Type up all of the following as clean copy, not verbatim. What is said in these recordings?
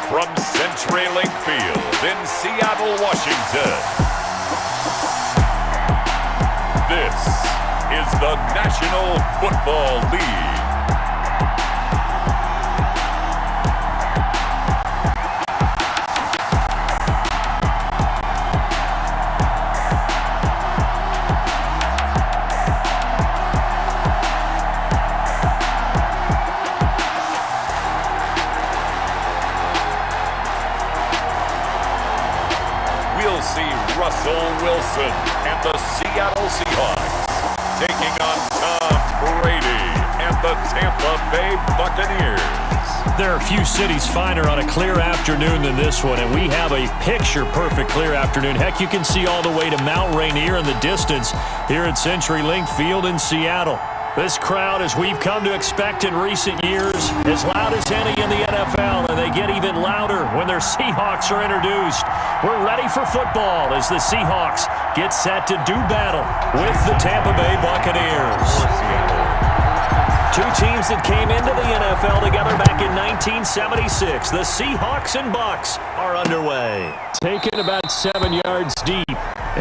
from CenturyLink Field in Seattle, Washington. This is the National Football League. We'll see Russell Wilson and the Seattle Seahawks taking on Tom Brady and the Tampa Bay Buccaneers. There are few cities finer on a clear afternoon than this one, and we have a picture-perfect clear afternoon. Heck, you can see all the way to Mount Rainier in the distance here at CenturyLink Field in Seattle. This crowd, as we've come to expect in recent years, as loud as any in the NFL, and they get even louder when their Seahawks are introduced. We're ready for football as the Seahawks get set to do battle with the Tampa Bay Buccaneers. Two teams that came into the NFL together back in 1976. The Seahawks and Bucs are underway. Taken about 7 yards deep.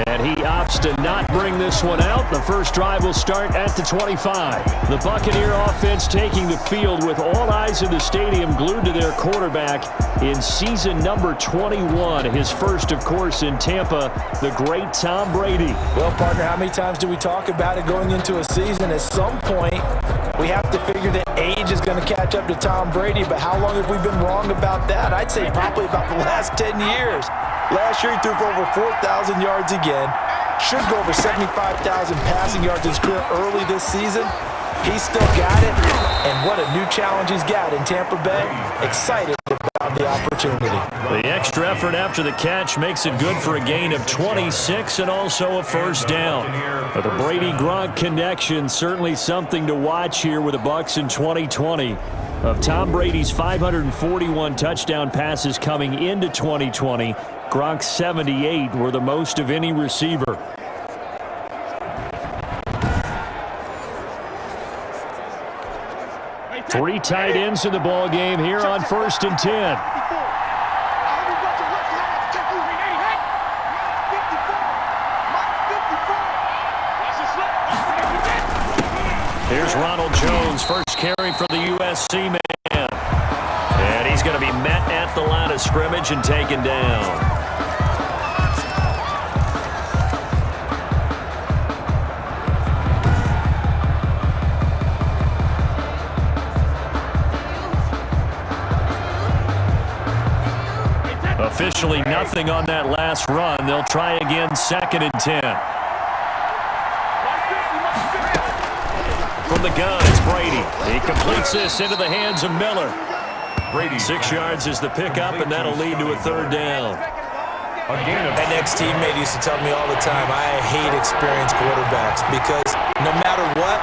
And he opts to not bring this one out. The first drive will start at the 25. The Buccaneer offense taking the field with all eyes in the stadium glued to their quarterback in season number 21. His first, of course, in Tampa, the great Tom Brady. Well, partner, how many times do we talk about it going into a season? At some point, we have to figure that age is going to catch up to Tom Brady. But how long have we been wrong about that? I'd say probably about the last 10 years. Last year, he threw for over 4,000 yards again. Should go over 75,000 passing yards in his career early this season. He's still got it. And what a new challenge he's got in Tampa Bay. Excited about the opportunity. The extra effort after the catch makes it good for a gain of 26 and also a first down. But the Brady-Gronk connection, certainly something to watch here with the Bucs in 2020. Of Tom Brady's 541 touchdown passes coming into 2020, Gronk's 78 were the most of any receiver. Three tight ends in the ball game here on 1st and 10. Here's Ronald Jones, first carry for the USC man. And he's going to be met at the line of scrimmage and taken down. Officially nothing on that last run. They'll try again, 2nd and 10. From the gun, it's Brady. He completes this into the hands of Miller. Brady. 6 yards is the pickup, and that'll lead to a 3rd down. My next teammate used to tell me all the time, I hate experienced quarterbacks because no matter what,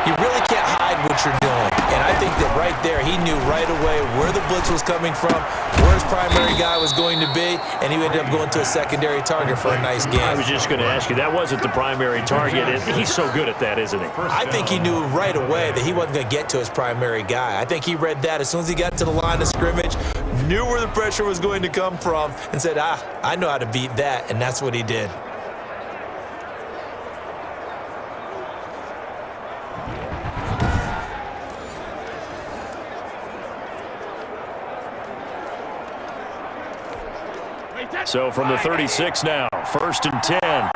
you really can't hide what you're doing. And I think that right there, he knew right away where the blitz was coming from, where his primary guy was going to be, and he ended up going to a secondary target for a nice game. I was just going to ask you, that wasn't the primary target. He's so good at that, isn't he? I think he knew right away that he wasn't going to get to his primary guy. I think he read that as soon as he got to the line of scrimmage, knew where the pressure was going to come from, and said, I know how to beat that, and that's what he did. So from the 36 now, 1st and 10.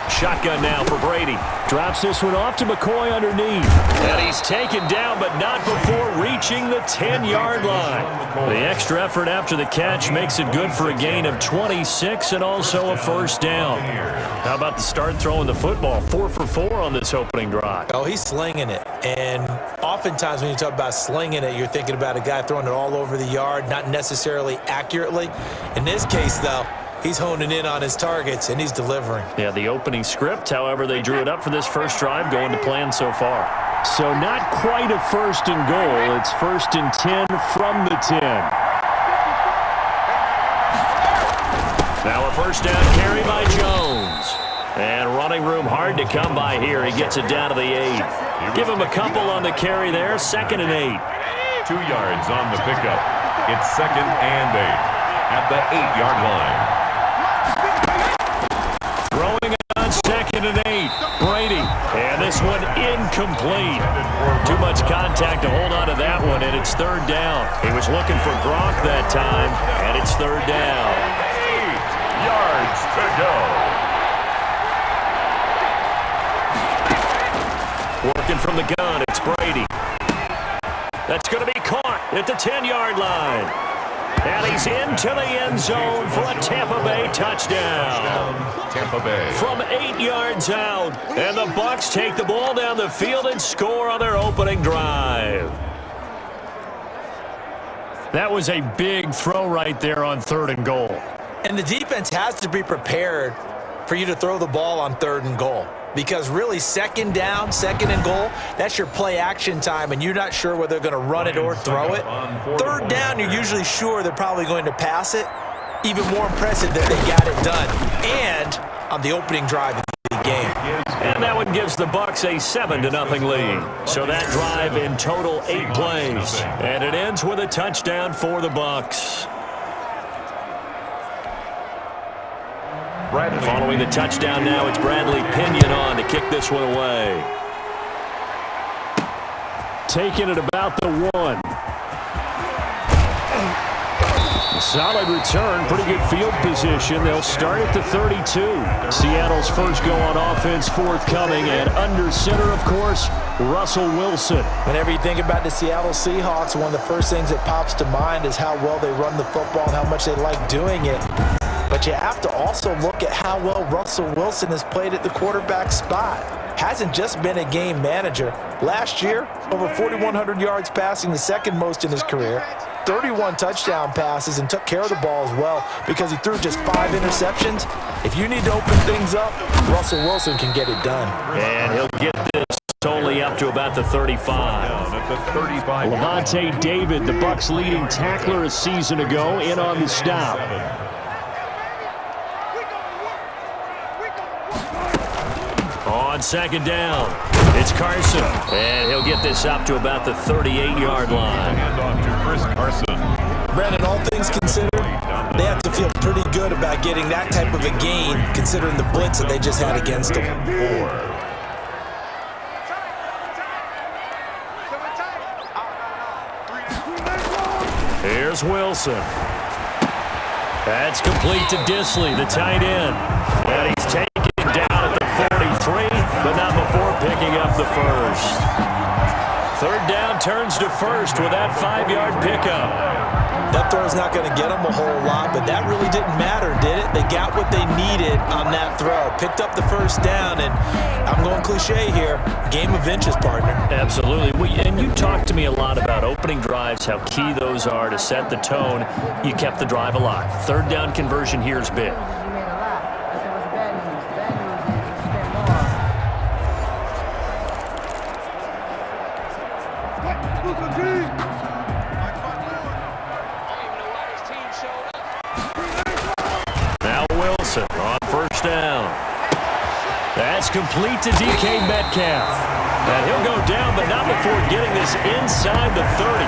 Shotgun now for Brady. Drops this one off to McCoy underneath. And he's taken down, but not before reaching the 10-yard line. The extra effort after the catch makes it good for a gain of 26 and also a 1st down. How about the start throwing the football? 4 for 4 on this opening drive. Oh, he's slinging it. And oftentimes when you talk about slinging it, you're thinking about a guy throwing it all over the yard, not necessarily accurately. In this case, though, he's honing in on his targets, and he's delivering. Yeah, the opening script, however, they drew it up for this first drive, going to plan so far. So not quite a 1st and goal. It's 1st and 10 from the 10. Now a 1st down carry by Jones. And running room hard to come by here. He gets it down to the 8. Give him a couple on the carry there. 2nd and 8. 2 yards on the pickup. It's 2nd and 8 at the 8-yard line. Throwing on 2nd and 8. Brady. And this one incomplete. Too much contact to hold on to that one, and it's 3rd down. He was looking for Gronk that time, and it's 3rd down. 8 yards to go. Working from the gun, it's Brady. That's going to be caught at the 10-yard line. And he's into the end zone for a Tampa Bay touchdown. Tampa Bay. From 8 yards out. And the Bucs take the ball down the field and score on their opening drive. That was a big throw right there on 3rd and goal. And the defense has to be prepared for you to throw the ball on 3rd and goal. Because really, 2nd down, 2nd and goal, that's your play action time, and you're not sure whether they're going to run it or throw it. 3rd down, you're usually sure they're probably going to pass it. Even more impressive that they got it done. And on the opening drive of the game. And that one gives the Bucs a 7-0 lead. So that drive in total 8 plays. And it ends with a touchdown for the Bucs. Following the touchdown now, it's Bradley Pinion on to kick this one away. Taking it about the 1. Solid return, pretty good field position. They'll start at the 32. Seattle's first go on offense forthcoming, and under center, of course, Russell Wilson. Whenever you think about the Seattle Seahawks, one of the first things that pops to mind is how well they run the football and how much they like doing it. But you have to also look at how well Russell Wilson has played at the quarterback spot. Hasn't just been a game manager. Last year, over 4,100 yards passing, the 2nd most in his career. 31 touchdown passes and took care of the ball as well because he threw just 5 interceptions. If you need to open things up, Russell Wilson can get it done. And he'll get this only up to about the 35. Levante David, the Bucs' leading tackler a season ago, in on the stop. On 2nd down, it's Carson, and he'll get this up to about the 38-yard line. Hand off to Chris Carson. Brandon, all things considered, they have to feel pretty good about getting that type of a gain, considering the blitz that they just had against them. 4. Here's Wilson. That's complete to Disley, the tight end. And he's taken down at the 43, but not before picking up the first. 3rd down turns to 1st with that 5-yard pickup. That throw's not going to get them a whole lot, but that really didn't matter, did it? They got what they needed on that throw. Picked up the 1st down, and I'm going cliche here, game of inches, partner. Absolutely. And you talked to me a lot about opening drives, how key those are to set the tone. You kept the drive alive. 3rd down conversion here is big. On 1st down. That's complete to DK Metcalf. And he'll go down, but not before getting this inside the 30.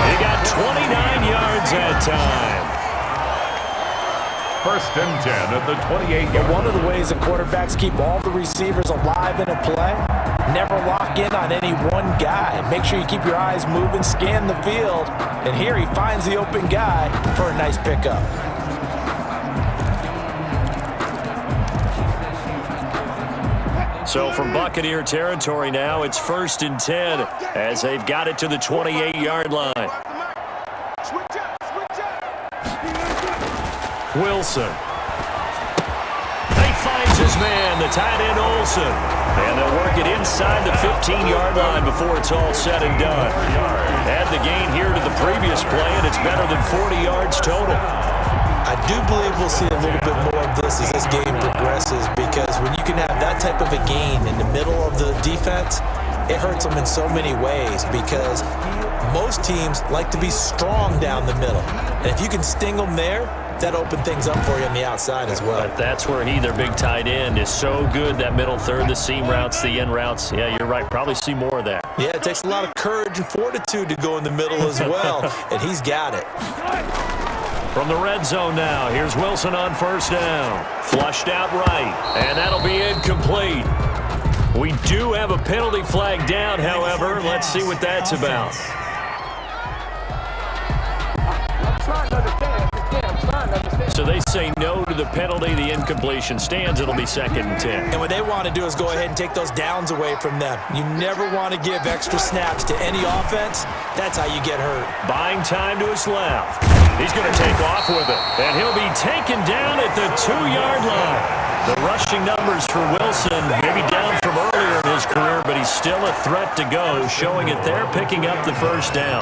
He got 29 yards that time. 1st and 10 at the 28-yard line. One of the ways the quarterbacks keep all the receivers alive in a play, never lock in on any one guy. Make sure you keep your eyes moving, scan the field, and here he finds the open guy for a nice pickup. So from Buccaneer territory now, it's 1st and 10 as they've got it to the 28-yard line. Wilson. He finds his man, the tight end Olsen. And they'll work it inside the 15-yard line before it's all said and done. Add the gain here to the previous play, and it's better than 40 yards total. I do believe we'll see a little bit more of this as this game progresses, because when you can have that type of a gain in the middle of the defense, it hurts them in so many ways, because most teams like to be strong down the middle. And if you can sting them there, that opened things up for you on the outside as well. But that's where their big tight end, is so good, that middle third, the seam routes, the end routes. Yeah, you're right. Probably see more of that. Yeah, it takes a lot of courage and fortitude to go in the middle as well, and he's got it. From the red zone now, here's Wilson on first down. Flushed out right, and that'll be incomplete. We do have a penalty flag down, however. Let's see what that's about. So they say no to the penalty. The incompletion stands. It'll be 2nd and 10. And what they want to do is go ahead and take those downs away from them. You never want to give extra snaps to any offense. That's how you get hurt. Buying time to his left. He's going to take off with it. And he'll be taken down at the 2-yard line. The rushing numbers for Wilson, maybe down from earlier in his career, but he's still a threat to go, showing it there, picking up the first down.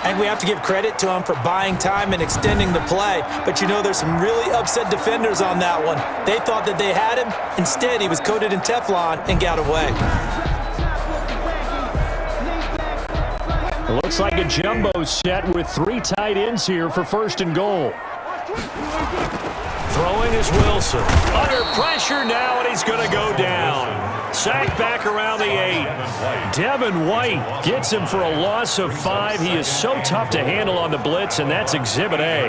And we have to give credit to him for buying time and extending the play. But you know, there's some really upset defenders on that one. They thought that they had him. Instead, he was coated in Teflon and got away. It looks like a jumbo set with 3 tight ends here for 1st and goal. Throwing is Wilson. Under pressure now, and he's going to go down. Sacked back around the 8. Devin White gets him for a loss of 5. He is so tough to handle on the blitz, and that's Exhibit A.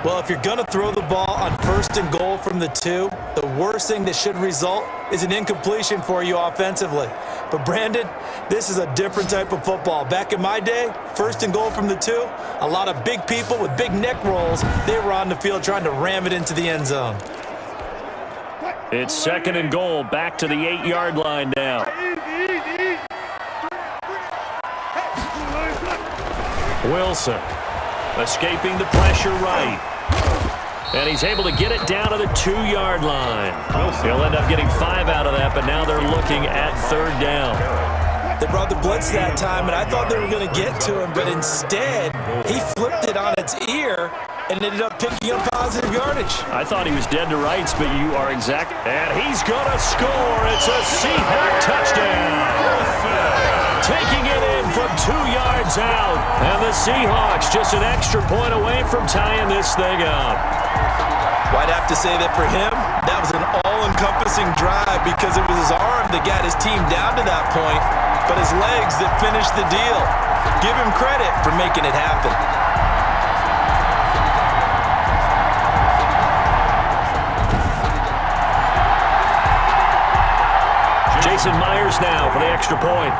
Well, if you're going to throw the ball on 1st and goal from the 2, the worst thing that should result is an incompletion for you offensively. But, Brandon, this is a different type of football. Back in my day, 1st and goal from the 2, a lot of big people with big neck rolls, they were on the field trying to ram it into the end zone. It's 2nd and goal, back to the 8-yard line now. Wilson escaping the pressure right. And he's able to get it down to the 2-yard line. He'll end up getting 5 out of that, but now they're looking at 3rd down. They brought the blitz that time, and I thought they were going to get to him, but instead, he flipped it on its ear and ended up picking up positive yardage. I thought he was dead to rights, but you are exact. And he's going to score. It's a Seahawks touchdown. Taking it in from 2 yards out. And the Seahawks just an extra point away from tying this thing up. Well, I'd have to say that for him, that was an all-encompassing drive because it was his arm that got his team down to that point, but his legs that finished the deal. Give him credit for making it happen. Jason Myers now for the extra point.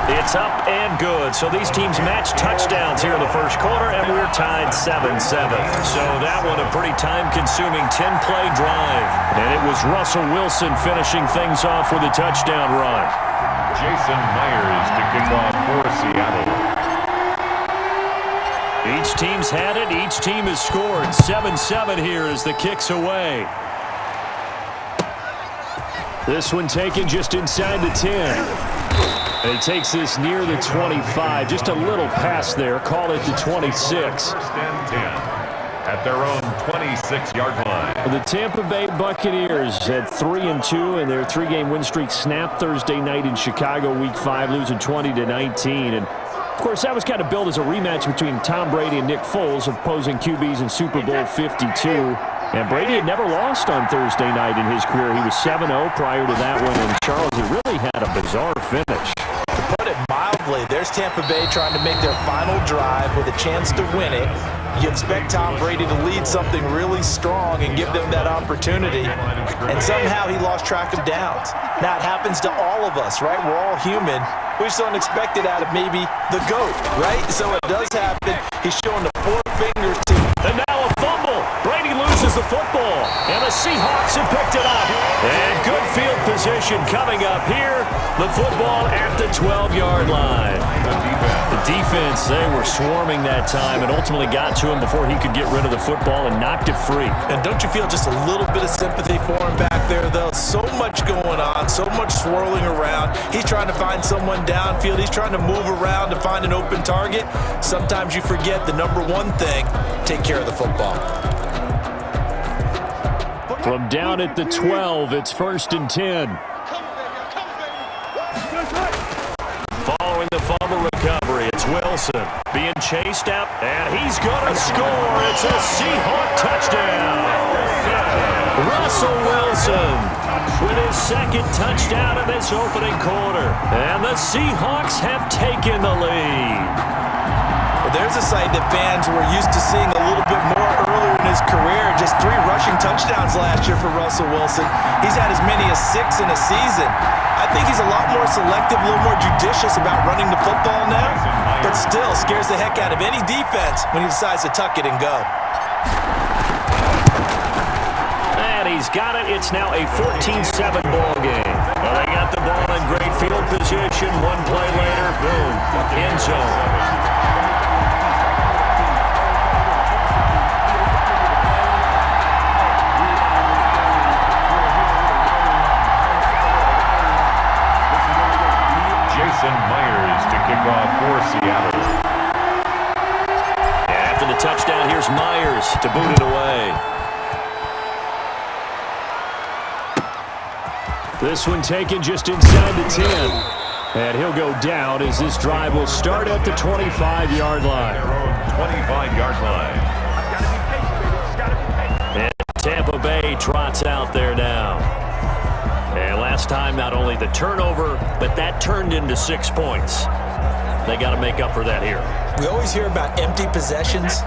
It's up and good. So these teams match touchdowns here in the first quarter, and we're tied 7-7. So that one a pretty time-consuming 10-play drive. And it was Russell Wilson finishing things off with a touchdown run. Jason Myers to kick off for Seattle. Each team's had it. Each team has scored. 7-7 here as the kick's away. This one taken just inside the 10. And he takes this near the 25. Just a little pass there. Call it the 26. 1st and 10 at their own 26-yard line. The Tampa Bay Buccaneers had 3-2 in their 3-game win streak snapped Thursday night in Chicago, Week 5, losing 20-19. And of course, that was kind of billed as a rematch between Tom Brady and Nick Foles, opposing QBs in Super Bowl 52. And Brady had never lost on Thursday night in his career. He was 7-0 prior to that one. And Charles, it really had a bizarre finish. To put it mildly, there's Tampa Bay trying to make their final drive with a chance to win it. You expect Tom Brady to lead something really strong and give them that opportunity. And somehow he lost track of downs. Now, it happens to all of us, right? We're all human. We just don't expect it out of maybe the GOAT, right? So it does happen. He's showing the 4 fingers to... And now a fumble. Brady loses the football. And the Seahawks have picked it up. And good field position coming up here. The football at the 12-yard line. The defense, they were swarming that time and ultimately got to him before he could get rid of the football and knocked it free. And don't you feel just a little bit of sympathy for him back there, though? So much going on, so much swirling around. He's trying to find someone downfield. He's trying to move around to find an open target. Sometimes you forget the number one thing, take care of the football. From down at the 12, it's 1st and 10. Following the fumble recovery, it's Wilson. Wilson being chased out, and he's going to score. It's a Seahawk touchdown. Russell Wilson with his second touchdown in this opening quarter. And the Seahawks have taken the lead. Well, there's a sight that fans were used to seeing a little bit more earlier in his career. Just 3 rushing touchdowns last year for Russell Wilson. He's had as many as 6 in a season. I think he's a lot more selective, a little more judicious about running the football now, but still scares the heck out of any defense when he decides to tuck it and go. And he's got it. It's now a 14-7 ball game. Well, they got the ball in great field position. One play later, boom, end zone. Myers to kick off for Seattle. After the touchdown, here's Myers to boot it away. This one taken just inside the 10. And he'll go down as this drive will start at the 25-yard line. 25-yard line. And Tampa Bay trots out there now. And last time, not only the turnover, but that turned into 6 points. They got to make up for that here. We always hear about empty possessions,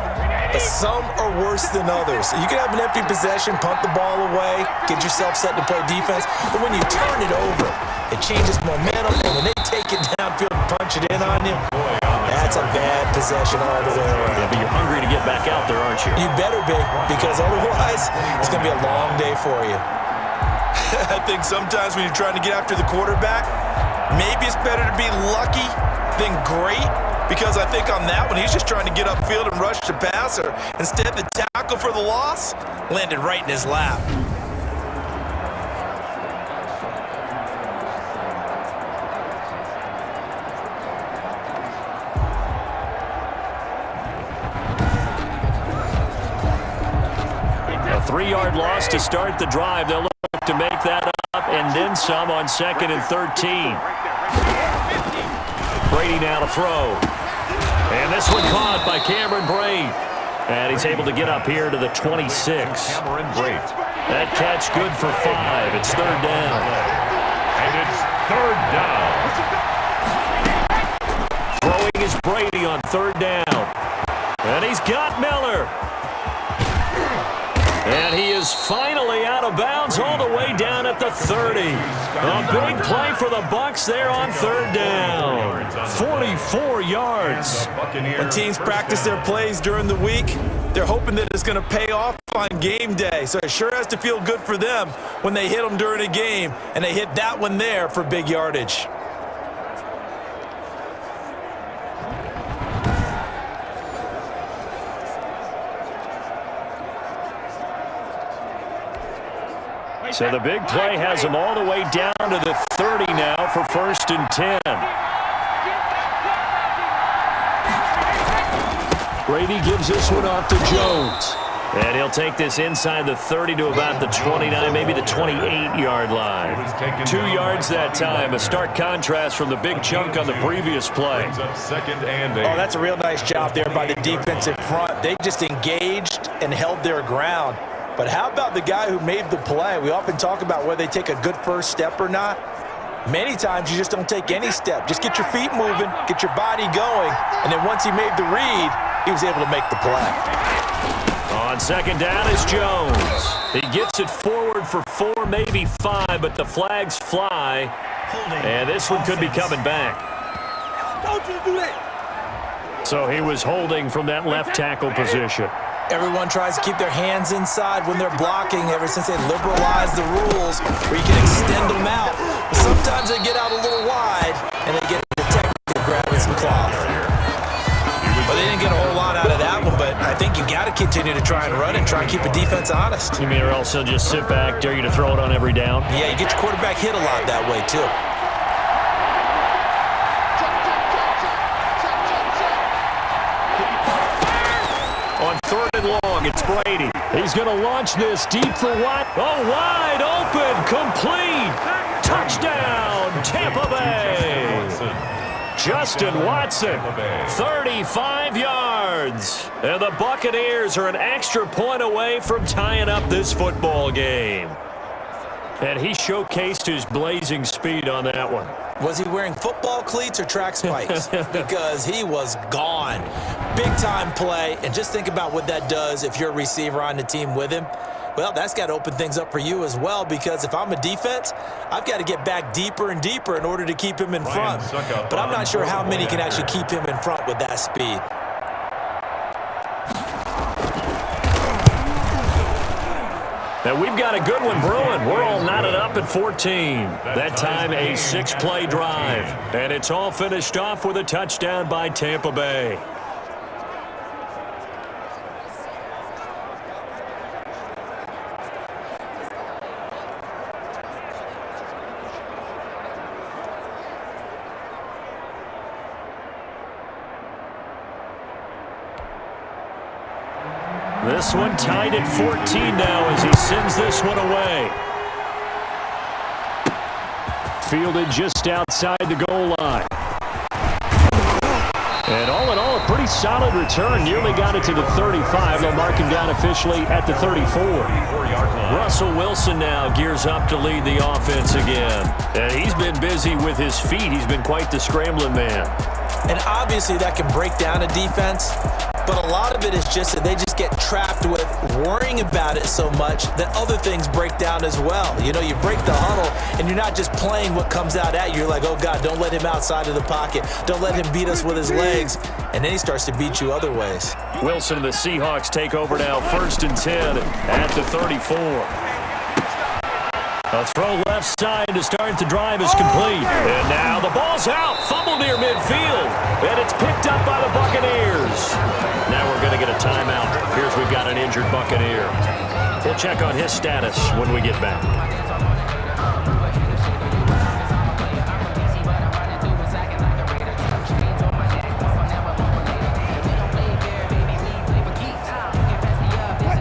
but some are worse than others. You can have an empty possession, punt the ball away, get yourself set to play defense, but when you turn it over, it changes momentum, and when they take it downfield and punch it in on you, that's a bad possession all the way around. Yeah, but you're hungry to get back out there, aren't you? You better be, because otherwise, it's going to be a long day for you. I think sometimes when you're trying to get after the quarterback, maybe it's better to be lucky than great, because I think on that one, he's just trying to get upfield and rush the passer. Instead, the tackle for the loss landed right in his lap. A 3-yard loss to start the drive. They'll look to make that up and then some on 2nd and 13. Brady now to throw. And this one caught by Cameron Brady. And he's able to get up here to the 26. Cameron Brady. That catch good for 5. It's 3rd down. And it's 3rd down. Throwing is Brady on 3rd down. And he's got Miller. And he is finally out of bounds all the way down at the 30. A big play for the Bucs there on 3rd down. 44 yards. When teams practice their plays during the week, they're hoping that it's going to pay off on game day. So it sure has to feel good for them when they hit them during a game, and they hit that one there for big yardage. So the big play has them all the way down to the 30 now for 1st and 10. Brady gives this one off to Jones. And he'll take this inside the 30 to about the 29, maybe the 28-yard line. 2 yards that time. A stark contrast from the big chunk on the previous play. Second and 8. Oh, that's a real nice job there by the defensive front. They just engaged and held their ground. But how about the guy who made the play? We often talk about whether they take a good first step or not. Many times you just don't take any step. Just get your feet moving, get your body going, and then once he made the read, he was able to make the play. On 2nd down is Jones. He gets it forward for 4, maybe 5, but the flags fly. And this one could be coming back. Don't you do that. So he was holding from that left tackle position. Everyone tries to keep their hands inside when they're blocking ever since they liberalized the rules where you can extend them out. But sometimes they get out a little wide and they get a detective grabbing some cloth. But they didn't get a whole lot out of that one, but I think you got to continue to try and run and try and keep a defense honest. You mean or else they'll just sit back, dare you to throw it on every down? Yeah, you get your quarterback hit a lot that way too. On 3rd and long, it's Brady. He's going to launch this deep for what? Oh, wide open, complete. Touchdown, Tampa Bay. Justin Watson, 35 yards. And the Buccaneers are an extra point away from tying up this football game. And he showcased his blazing speed on that one. Was he wearing football cleats or track spikes? Because he was gone. Big-time play. And just think about what that does if you're a receiver on the team with him. Well, that's got to open things up for you as well, because if I'm a defense, I've got to get back deeper and deeper in order to keep him in front. But I'm not sure how many can actually keep him in front with that speed. And we've got a good one brewing. We're all knotted up at 14. That time a 6-play drive. And it's all finished off with a touchdown by Tampa Bay. This one tied at 14 now as he sends this one away. Fielded just outside the goal line. And all in all, a pretty solid return. Nearly got it to the 35. They'll mark him down officially at the 34. Russell Wilson now gears up to lead the offense again. And he's been busy with his feet. He's been quite the scrambling man. And obviously that can break down a defense. But a lot of it is just that they just get trapped with worrying about it so much that other things break down as well. You know, you break the huddle, and you're not just playing what comes out at you. You're like, oh, God, don't let him outside of the pocket. Don't let him beat us with his legs. And then he starts to beat you other ways. Wilson and the Seahawks take over now, 1st and 10 at the 34. A throw left side to start the drive is complete. And now the ball's out. Fumble near midfield. And it's picked up by the Buccaneers. Now we're going to get a timeout. Here's we've got an injured Buccaneer. We'll check on his status when we get back.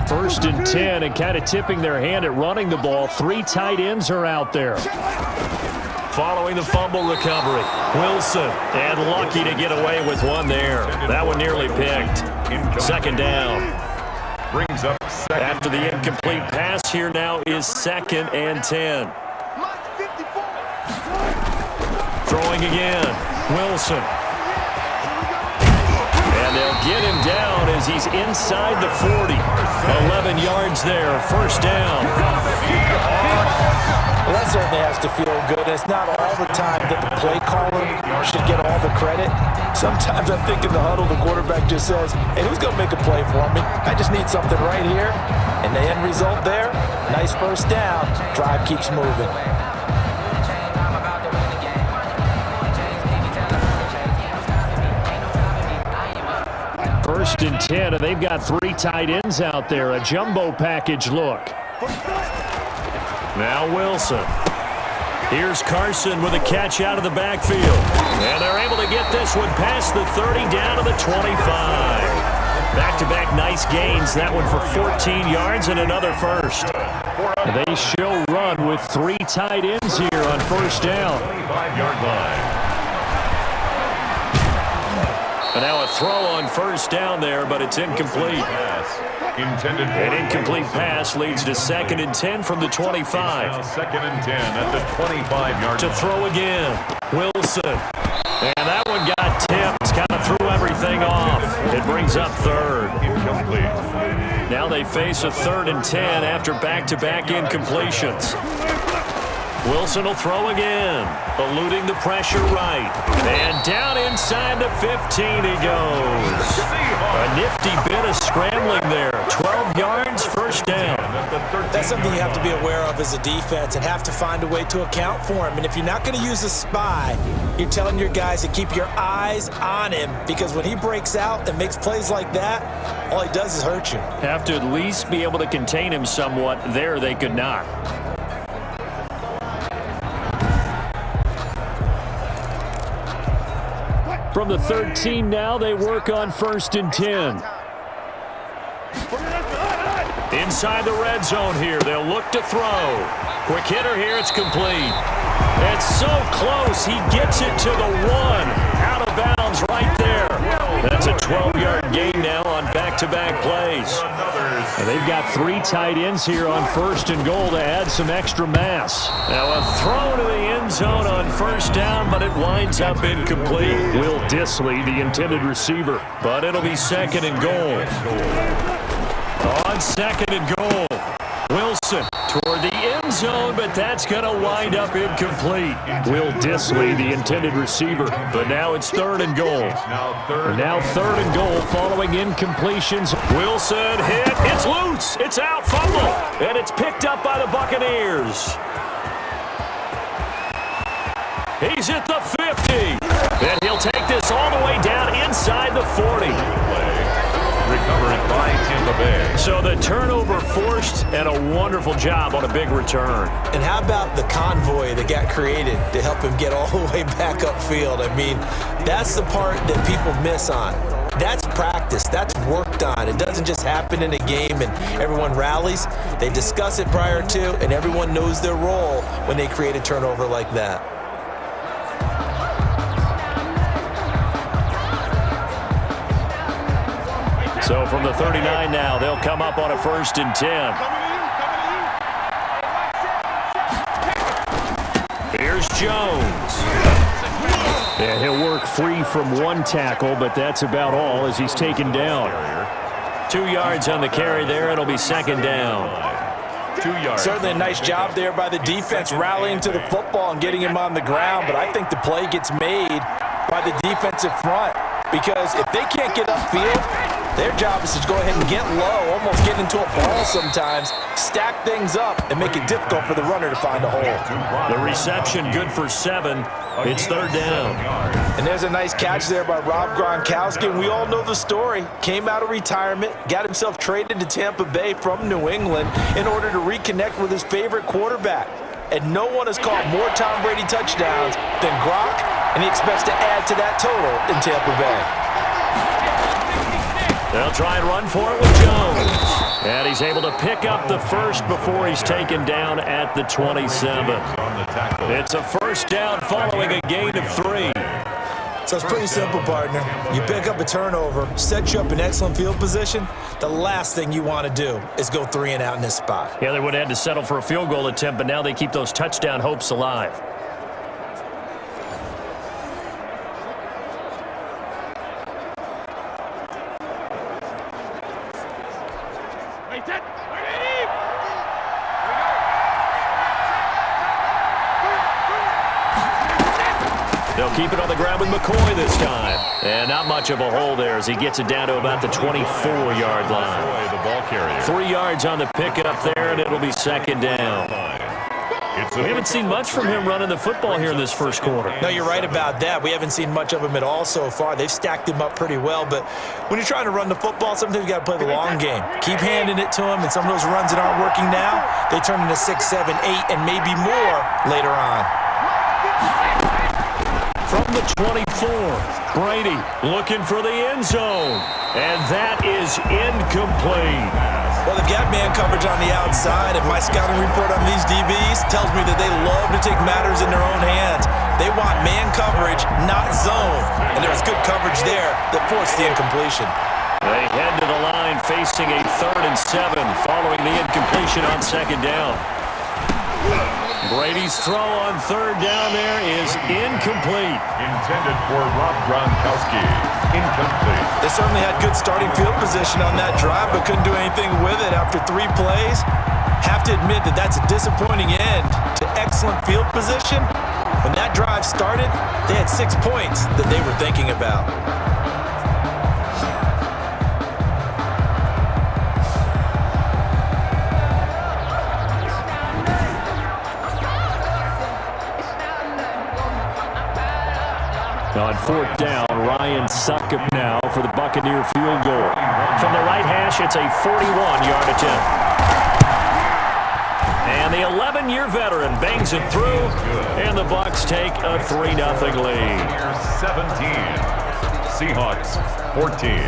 First and 10, and kind of tipping their hand at running the ball. 3 tight ends are out there. Following the fumble recovery, Wilson, and lucky to get away with one there. That one nearly picked. 2nd down. Brings up second. After the incomplete pass, here now is 2nd and 10. Throwing again, Wilson. And they'll get him down as he's inside the 40. 11 yards there, 1st down. Well, that certainly has to feel good. It's not all the time that the play caller should get all the credit. Sometimes I think in the huddle, the quarterback just says, hey, who's going to make a play for me? I just need something right here. And the end result there, nice 1st down. Drive keeps moving. First and 10, and they've got 3 tight ends out there. A jumbo package look. Now Wilson. Here's Carson with a catch out of the backfield. And they're able to get this one past the 30 down to the 25. Back-to-back nice gains. That one for 14 yards and another 1st. They show run with 3 tight ends here on 1st down. 25-yard line. And now a throw on 1st down there, but it's incomplete. An incomplete pass leads to 2nd and 10 from the 25. 2nd and 10 at the 25-yard To throw again, Wilson. And that one got tipped, kind of threw everything off. It brings up 3rd. Incomplete. Now they face a 3rd and 10 after back-to-back incompletions. Wilson will throw again, eluding the pressure right. And down inside the 15 he goes. A nifty bit of scrambling there. 12 yards, 1st down. That's something you have to be aware of as a defense and have to find a way to account for him. And if you're not going to use a spy, you're telling your guys to keep your eyes on him, because when he breaks out and makes plays like that, all he does is hurt you. Have to at least be able to contain him somewhat. There they could not. From the 13 now, they work on 1st and 10. Inside the red zone here, they'll look to throw. Quick hitter here, it's complete. It's so close, he gets it to the 1. Out out of bounds right there. That's a 12-yard gain now on back-to-back plays. And they've got 3 tight ends here on 1st and goal to add some extra mass. Now a throw to the end zone on 1st down, but it winds up incomplete. Will Dissly, the intended receiver, but it'll be 2nd and goal. On 2nd and goal, Wilson toward the end zone, but that's going to wind up incomplete. Will Dissly, the intended receiver, but now it's 3rd and goal. And now 3rd and goal following incompletions. Wilson hit. It's loose. It's out. Fumble. And it's picked up by the Buccaneers. He's at the 50. And he'll take this all the way down inside the 40. Recovered by Tampa Bay. So the turnover forced, and a wonderful job on a big return. And how about the convoy that got created to help him get all the way back upfield? I mean, that's the part that people miss on. That's practice. That's worked on. It doesn't just happen in a game and everyone rallies. They discuss it prior to, and everyone knows their role when they create a turnover like that. So from the 39 now, they'll come up on a 1st and 10. Here's Jones. And he'll work free from 1 tackle, but that's about all as he's taken down. 2 yards on the carry there. It'll be 2nd down. 2 yards. Certainly a nice job there by the defense rallying to the football and getting him on the ground, but I think the play gets made by the defensive front because if they can't get upfield, their job is to go ahead and get low, almost get into a ball sometimes, stack things up, and make it difficult for the runner to find a hole. The reception good for 7. It's 3rd down. And there's a nice catch there by Rob Gronkowski, and we all know the story. Came out of retirement, got himself traded to Tampa Bay from New England in order to reconnect with his favorite quarterback. And no one has caught more Tom Brady touchdowns than Gronk, and he expects to add to that total in Tampa Bay. They'll try and run for it with Jones. And he's able to pick up the 1st before he's taken down at the 27. It's a 1st down following a gain of 3. So it's pretty simple, partner. You pick up a turnover, set you up in excellent field position. The last thing you want to do is go 3 and out in this spot. Yeah, they would have had to settle for a field goal attempt, but now they keep those touchdown hopes alive. They'll keep it on the ground with McCoy this time. And not much of a hole there as he gets it down to about the 24-yard line. The ball carrier. 3 yards on the pickup there, and it'll be 2nd down. We haven't seen much from him running the football here in this 1st quarter. No, you're right about that. We haven't seen much of him at all so far. They've stacked him up pretty well, but when you're trying to run the football, sometimes you got to play the long game. Keep handing it to him, and some of those runs that aren't working now, they turn into 6, 7, 8, and maybe more later on. From the 24, Brady looking for the end zone. And that is incomplete. Well, they've got man coverage on the outside, and my scouting report on these DBs tells me that they love to take matters in their own hands. They want man coverage, not zone. And there was good coverage there that forced the incompletion. They head to the line facing a 3rd and 7 following the incompletion on 2nd down. Brady's throw on 3rd down there is incomplete. Intended for Rob Gronkowski. Incomplete. They certainly had good starting field position on that drive, but couldn't do anything with it after 3 plays. Have to admit that that's a disappointing end to excellent field position. When that drive started, they had 6 points that they were thinking about. On 4th down, Ryan Succop now for the Buccaneer field goal. From the right hash, it's a 41-yard attempt. And the 11-year veteran bangs it through, and the Bucs take a 3-0 lead. 17, Seahawks 14.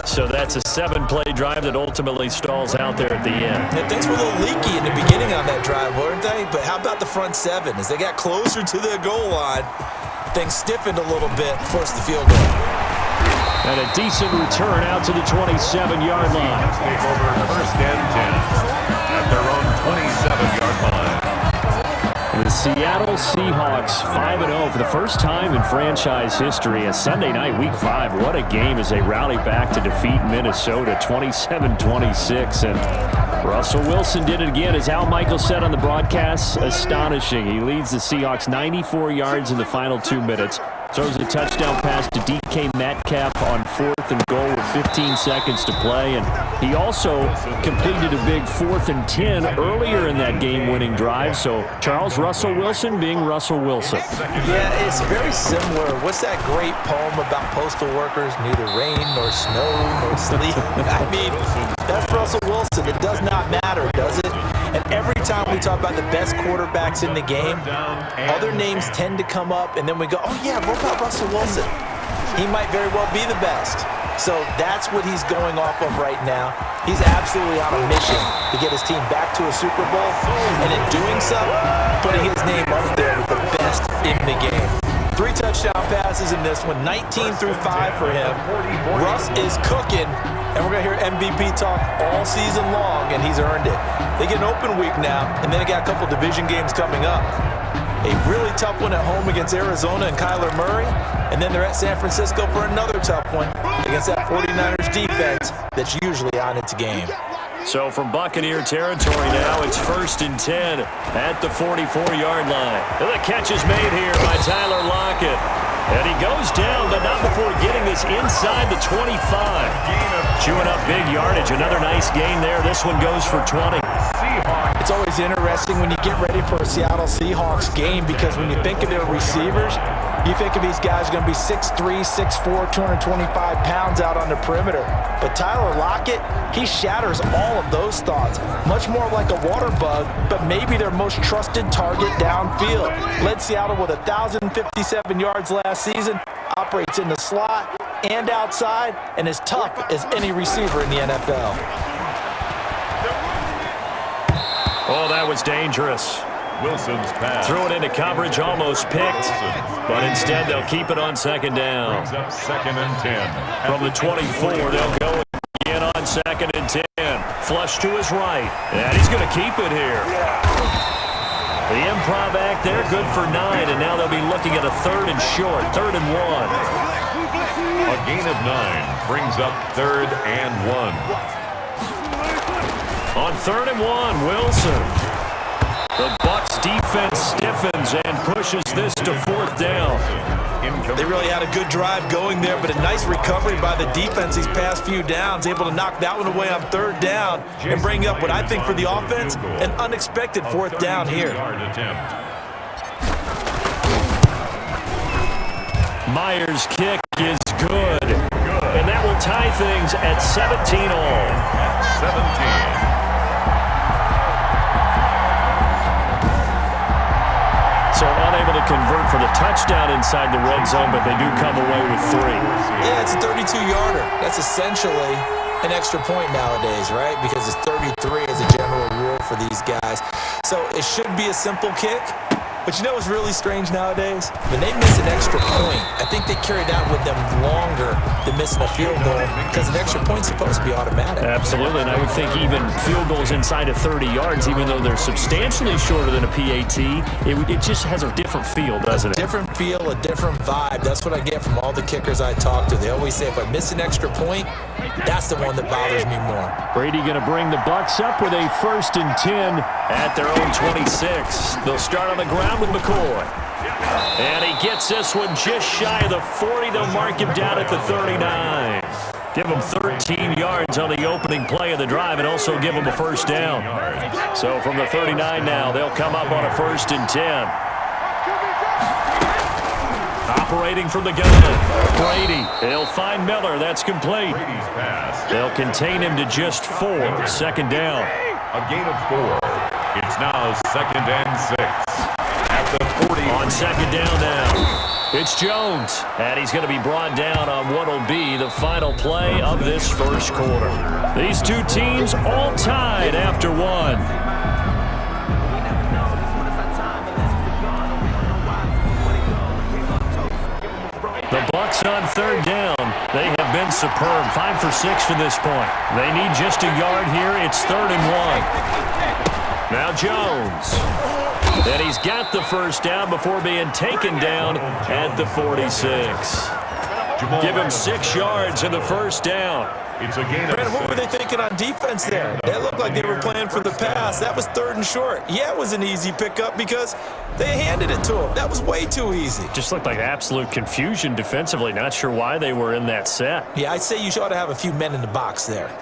So that's a 7-play drive that ultimately stalls out there at the end. And things were a little leaky in the beginning on that drive, weren't they? But how about the front 7? As they got closer to the goal line, things stiffened a little bit, forced the field goal. And a decent return out to the 27-yard line. Take over first and 10 at their own 27-yard line. The Seattle Seahawks 5-0 for the first time in franchise history. A Sunday night, Week 5. What a game as they rally back to defeat Minnesota 27-26. And Russell Wilson did it again. As Al Michaels said on the broadcast, astonishing. He leads the Seahawks 94 yards in the final 2 minutes. Throws a touchdown pass to DK Metcalf on 4th and goal with 15 seconds to play. And he also completed a big 4th and 10 earlier in that game-winning drive. So Charles Russell Wilson being Russell Wilson. Yeah, it's very similar. What's that great poem about postal workers? Neither rain nor snow nor sleet. I mean, that's Russell Wilson. It does not matter, does it? And every time we talk about the best quarterbacks in the game, other names tend to come up, and then we go, oh, yeah, what about Russell Wilson? He might very well be the best. So that's what he's going off of right now. He's absolutely on a mission to get his team back to a Super Bowl, and in doing so, putting his name up there with the best in the game. 3 touchdown passes in this one, 19 through 5 for him. Russ is cooking, and we're going to hear MVP talk all season long, and he's earned it. They get an open week now, and then they got a couple division games coming up. A really tough one at home against Arizona and Kyler Murray, and then they're at San Francisco for another tough one against that 49ers defense that's usually on its game. So from Buccaneer territory now, it's 1st and 10 at the 44-yard line. And the catch is made here by Tyler Lockett. And he goes down, but not before getting this inside the 25. Chewing up big yardage. Another nice gain there. This one goes for 20. It's always interesting when you get ready for a Seattle Seahawks game because when you think of their receivers, you think of these guys going to be 6'3", 6'4", 225 pounds out on the perimeter. But Tyler Lockett, he shatters all of those thoughts. Much more like a water bug, but maybe their most trusted target downfield. Led Seattle with 1,057 yards last season, operates in the slot and outside, and as tough as any receiver in the NFL. Oh, that was dangerous. Wilson's pass. Threw it into coverage, almost picked, but instead they'll keep it on 2nd down. Brings up 2nd and 10. From the 24, they'll go again on 2nd and 10. Flush to his right, and he's going to keep it here. The improv act there, good for 9, and now they'll be looking at a 3rd and short, 3rd and 1. A gain of 9 brings up 3rd and 1. On 3rd and 1, Wilson. The Bucs defense stiffens and pushes this to 4th down. They really had a good drive going there, but a nice recovery by the defense these past few downs, able to knock that one away on 3rd down and bring up what I think for the offense, an unexpected 4th down here. Myers' kick is good, and that will tie things at 17 all. 17. So unable to convert for the touchdown inside the red zone, but they do come away with 3. Yeah, it's a 32-yarder. That's essentially an extra point nowadays, right? Because it's 33 as a general rule for these guys. So it should be a simple kick. But you know what's really strange nowadays? When they miss an extra point, I think they carry that with them longer than missing a field goal because an extra point's supposed to be automatic. Absolutely, and I would think even field goals inside of 30 yards, even though they're substantially shorter than a PAT, it just has a different feel, doesn't it? A different feel, a different vibe. That's what I get from all the kickers I talk to. They always say if I miss an extra point, that's the one that bothers me more. Brady going to bring the Bucs up with a 1st and 10 at their own 26. They'll start on the ground with McCoy. And he gets this one just shy of the 40. They'll mark him down at the 39. Give him 13 yards on the opening play of the drive and also give him a 1st down. So from the 39 now, they'll come up on a 1st and 10. Operating from the gun, Brady. They'll find Miller. That's complete. They'll contain him to just 4. 2nd down. A gain of 4. It's now 2nd and 6. At the 40. On 2nd down now. It's Jones, and he's going to be brought down on what will be the final play of this first quarter. These two teams all tied after one. The Bucs on third down. They have been superb. 5 for 6 to this point. They need just a yard here. It's 3rd and 1. Now Jones. And he's got the first down before being taken down at the 46. Give him 6 yards in the first down. It's a gain. Brandon, what were they thinking on defense there? It looked like they were playing for the pass. That was 3rd and short. Yeah, it was an easy pickup because they handed it to him. That was way too easy. Just looked like absolute confusion defensively. Not sure why they were in that set. Yeah, I'd say you ought to have a few men in the box there.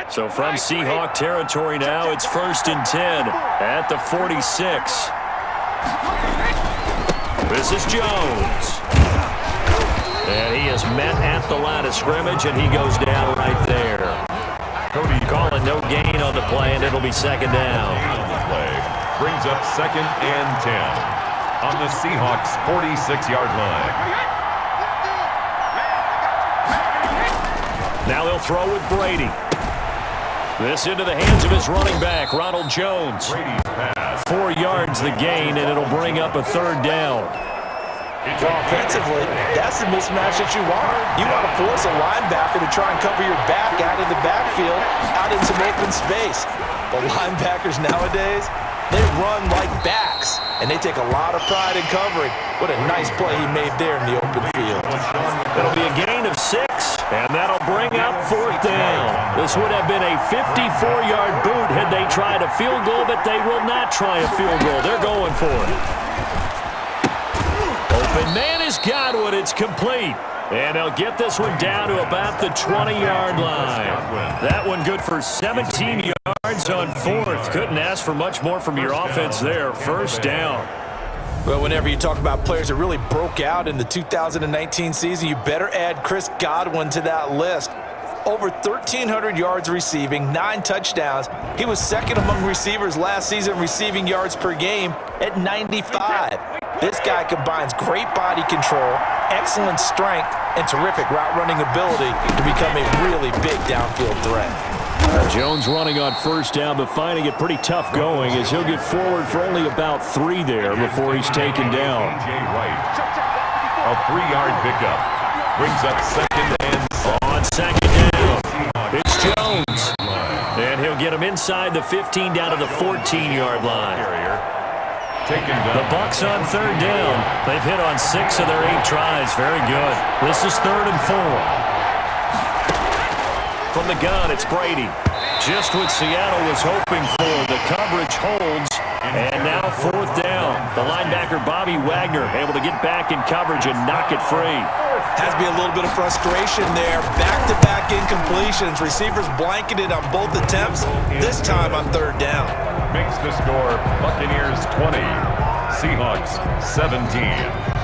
So from Seahawk territory now, it's 1st and 10 at the 46. This is Jones. And he is met at the line of scrimmage, and he goes down right there. Cody calling no gain on the play, and it'll be 2nd down. Play brings up 2nd and 10 on the Seahawks' 46-yard line. Now they'll throw with Brady. This into the hands of his running back, Ronald Jones. 4 yards the gain, and it'll bring up a 3rd down. Offensively, that's the mismatch that you want. You want to force a linebacker to try and cover your back out of the backfield, out in some open space. But linebackers nowadays, they run like backs, and they take a lot of pride in covering. What a nice play he made there in the open field. It'll be a gain of 6, and that'll bring up 4th down. This would have been a 54-yard boot had they tried a field goal, but they will not try a field goal. They're going for it. Open man is Godwin. It's complete. And they'll get this one down to about the 20-yard line. That one good for 17 yards on 4th. Couldn't ask for much more from your offense there. 1st down. Well, whenever you talk about players that really broke out in the 2019 season, you better add Chris Godwin to that list. Over 1,300 yards receiving, 9 touchdowns. He was 2nd among receivers last season receiving yards per game at 95. This guy combines great body control, excellent strength, and terrific route running ability to become a really big downfield threat. Jones running on 1st down, but finding it pretty tough going as he'll get forward for only about 3 there before he's taken down. A 3-yard pickup brings up 2nd and 7. On 2nd down, it's Jones. And he'll get him inside the 15 down to the 14-yard line. The Bucs on 3rd down. They've hit on 6 of their 8 tries. Very good. This is 3rd and 4. From the gun, it's Brady. Just what Seattle was hoping for. The coverage holds, and now 4th down. The linebacker, Bobby Wagner, able to get back in coverage and knock it free. Has to be a little bit of frustration there. Back-to-back incompletions. Receivers blanketed on both attempts, this time on 3rd down. Makes the score Buccaneers 20, Seahawks 17.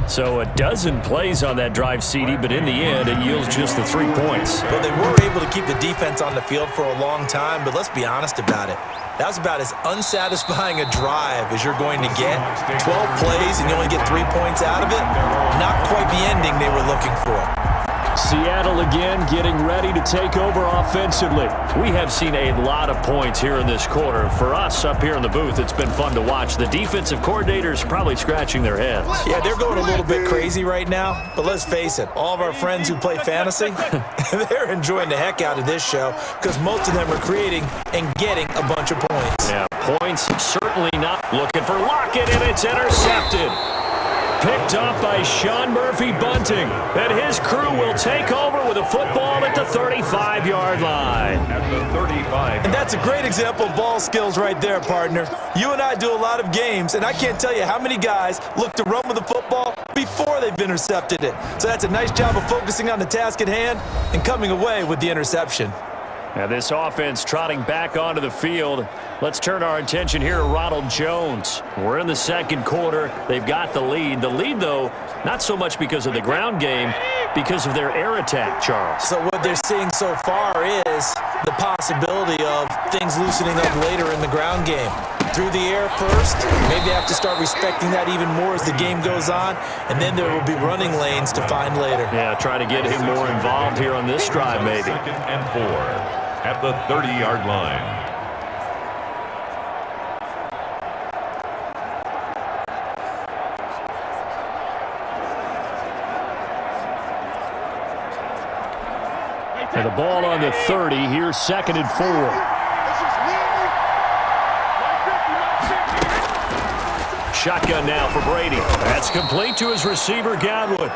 So a dozen plays on that drive, CD, but in the end, it yields just the 3 points. Well, they were able to keep the defense on the field for a long time, but let's be honest about it. That was about as unsatisfying a drive as you're going to get. 12 plays and you only get 3 points out of it. Not quite the ending they were looking for. Seattle again getting ready to take over offensively. We have seen a lot of points here in this quarter. For us up here in the booth, it's been fun to watch. The defensive coordinators probably scratching their heads. Yeah, they're going a little bit crazy right now, but let's face it, all of our friends who play fantasy, they're enjoying the heck out of this show because most of them are creating and getting a bunch of points. Yeah, points certainly not. Looking for Lockett, and it's intercepted. Picked up by Sean Murphy-Bunting. And his crew will take over with a football at the 35-yard line. At the 35. And that's a great example of ball skills right there, partner. You and I do a lot of games, and I can't tell you how many guys look to run with the football before they've intercepted it. So that's a nice job of focusing on the task at hand and coming away with the interception. Now this offense trotting back onto the field. Let's turn our attention here to Ronald Jones. We're in the second quarter. They've got the lead. The lead, though, not so much because of the ground game, because of their air attack, Charles. So what they're seeing so far is the possibility of things loosening up later in the ground game. Through the air first, maybe they have to start respecting that even more as the game goes on, and then there will be running lanes to find later. Yeah, try to get him more involved here on this drive, maybe. 2nd and 4 at the 30-yard line. And the ball on the 30. Here's 2nd and 4. Shotgun now for Brady. That's complete to his receiver, Godwin.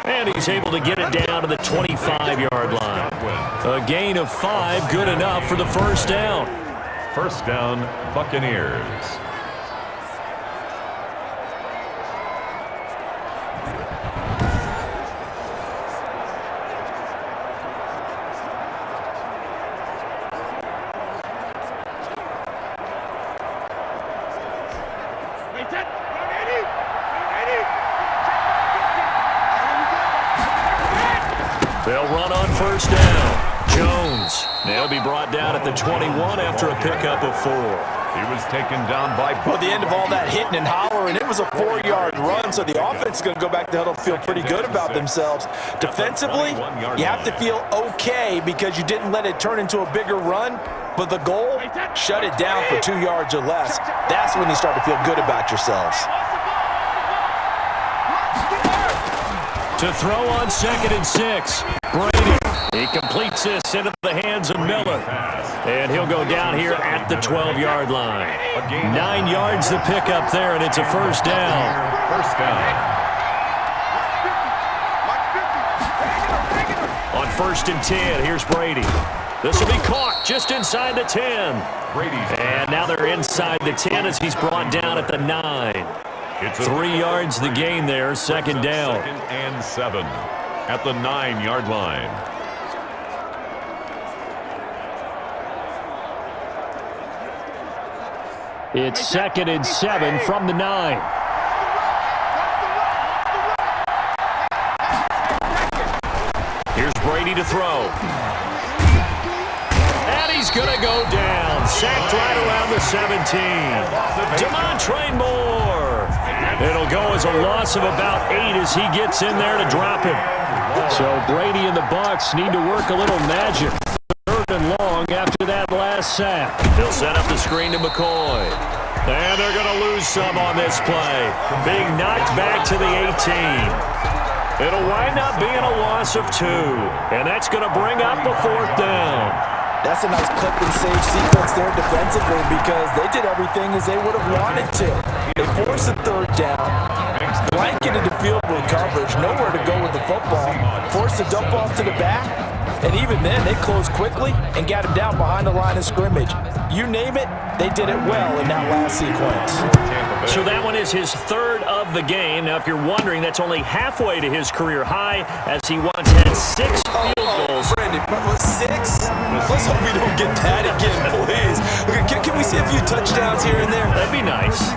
And he's able to get it down to the 25-yard line. A gain of 5, good enough for the first down. First down, Buccaneers. They'll run on first down. Jones. They'll be brought down at the 21 after a pickup of 4. He was taken down by... Well, the end of all that hitting and hollering, it was a 4-yard run, so the offense is going to go back to huddle and feel pretty good about themselves. Defensively, you have to feel okay because you didn't let it turn into a bigger run, but the goal, shut it down for 2 yards or less. That's when you start to feel good about yourselves. To throw on 2nd and 6. Brady. He completes this into the hands of Miller. And he'll go down here at the 12-yard line. 9 yards to pick up there, and it's a first down. First down. On 1st and 10, here's Brady. This will be caught just inside the 10. And now they're inside the 10 as he's brought down at the 9. 3 yards the gain there, 2nd down. 2nd and 7 at the 9-yard line. It's 2nd and 7 from the 9. Here's Brady to throw. And he's going to go down. Sacked right around the 17. Demontre Moore. It'll go as a loss of about 8 as he gets in there to drop him. So Brady and the Bucs need to work a little magic. 3rd and long after that last sack. They'll set up the screen to McCoy. And they're going to lose some on this play. Being knocked back to the 18. It'll wind up being a loss of 2. And that's going to bring up a 4th down. That's a nice clip and save sequence there defensively because they did everything as they would have wanted to. They forced a 3rd down, blanketed the field with coverage, nowhere to go with the football, forced a dump off to the back, and even then they closed quickly and got him down behind the line of scrimmage. You name it, they did it well in that last sequence. So that one is his 3rd of the game. Now, if you're wondering, that's only halfway to his career high as he once had 6 field goals. Brandon, 6? Let's hope we don't get that again, please. Can we see a few touchdowns here and there? That'd be nice.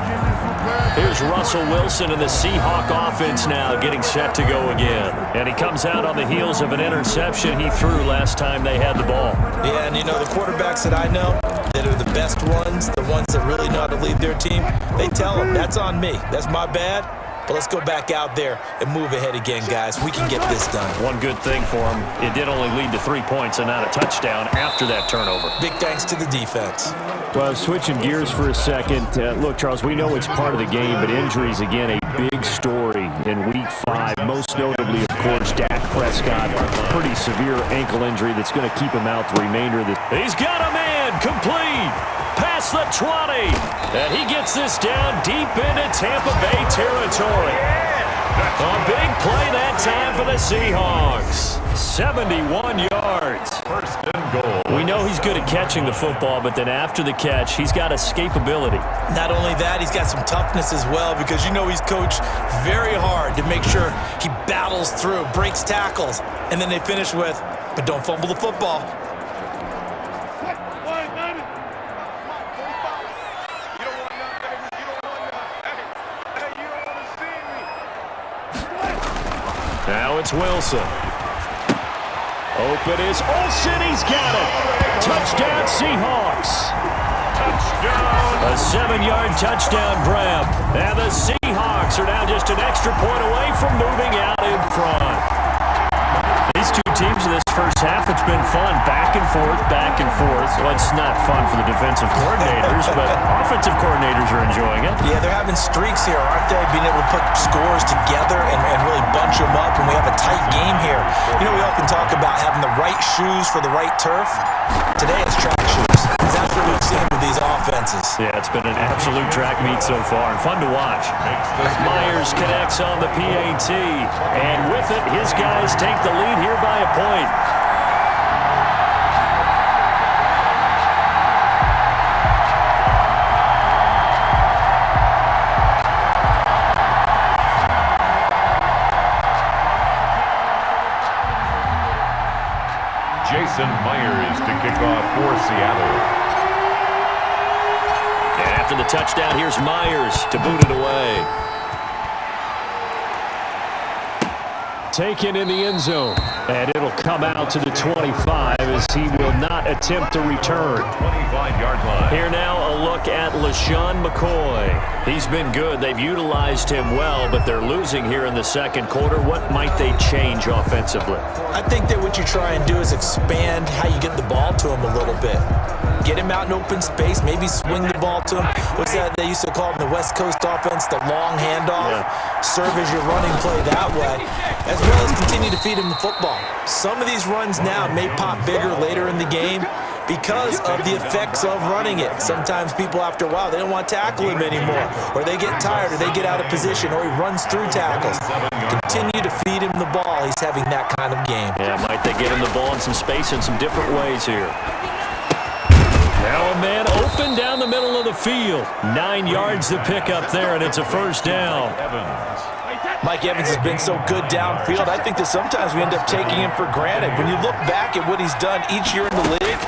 Here's Russell Wilson and the Seahawk offense now getting set to go again. And he comes out on the heels of an interception he threw last time they had the ball. Yeah, and you know, the quarterbacks that I know that are the best ones, the ones that really know how to lead their team, they tell them, that's on me. That's my bad. But let's go back out there and move ahead again, guys. We can get this done. One good thing for him, it did only lead to 3 points and not a touchdown after that turnover. Big thanks to the defense. Well, switching gears for a second. Look, Charles, we know it's part of the game, but injuries, again, a big story in Week 5. Most notably, of course, Dak Prescott. Pretty severe ankle injury that's going to keep him out the remainder of this. He's got a man complete. Past the 20. And he gets this down deep into Tampa Bay territory. A big play that time for the Seahawks. 71 yards. First and goal. We know he's good at catching the football, but then after the catch, he's got escapability. Not only that, he's got some toughness as well because you know he's coached very hard to make sure he battles through, breaks tackles, and then they finish with, but don't fumble the football. Now it's Wilson. Open is Olsen. He's got it. Touchdown, Seahawks. Touchdown. A 7-yard touchdown grab. And the Seahawks are now just an extra point away from moving out in front. These two teams in this first half, it's been fun. Back and forth, back and forth. Well, it's not fun for the defensive coordinators, but offensive coordinators are enjoying it. Yeah, they're having streaks here, aren't they? Being able to put scores together and really bunch them up, and we have a tight game here. You know, we often talk about having the right shoes for the right turf. Today it's track shoes. That's what we've seen with these offenses. Yeah, it's been an absolute track meet so far, and fun to watch. Myers connects on the PAT, and with it, his guys take the lead here by a point. Jason Myers to kick off for Seattle. And after the touchdown, here's Myers to boot it away. Taken in the end zone. And it'll come out to the 25 as he will not attempt to return. 25-yard line. Here now, a look at LaShawn McCoy. He's been good. They've utilized him well, but they're losing here in the second quarter. What might they change offensively? I think that what you try and do is expand how you get the ball to him a little bit. Get him out in open space, maybe swing the ball to him. What's that they used to call in the West Coast offense, the long handoff? Yeah. Serve as your running play that way, as well as continue to feed him the football. Some of these runs now may pop bigger later in the game because of the effects of running it. Sometimes people, after a while, they don't want to tackle him anymore, or they get tired, or they get out of position, or he runs through tackles. Continue to feed him the ball. He's having that kind of game. Yeah, might they get him the ball in some space in some different ways here. Now a man open down the middle of the field. 9 yards to pick up there, and it's a first down. Mike Evans has been so good downfield. I think that sometimes we end up taking him for granted. When you look back at what he's done each year in the league,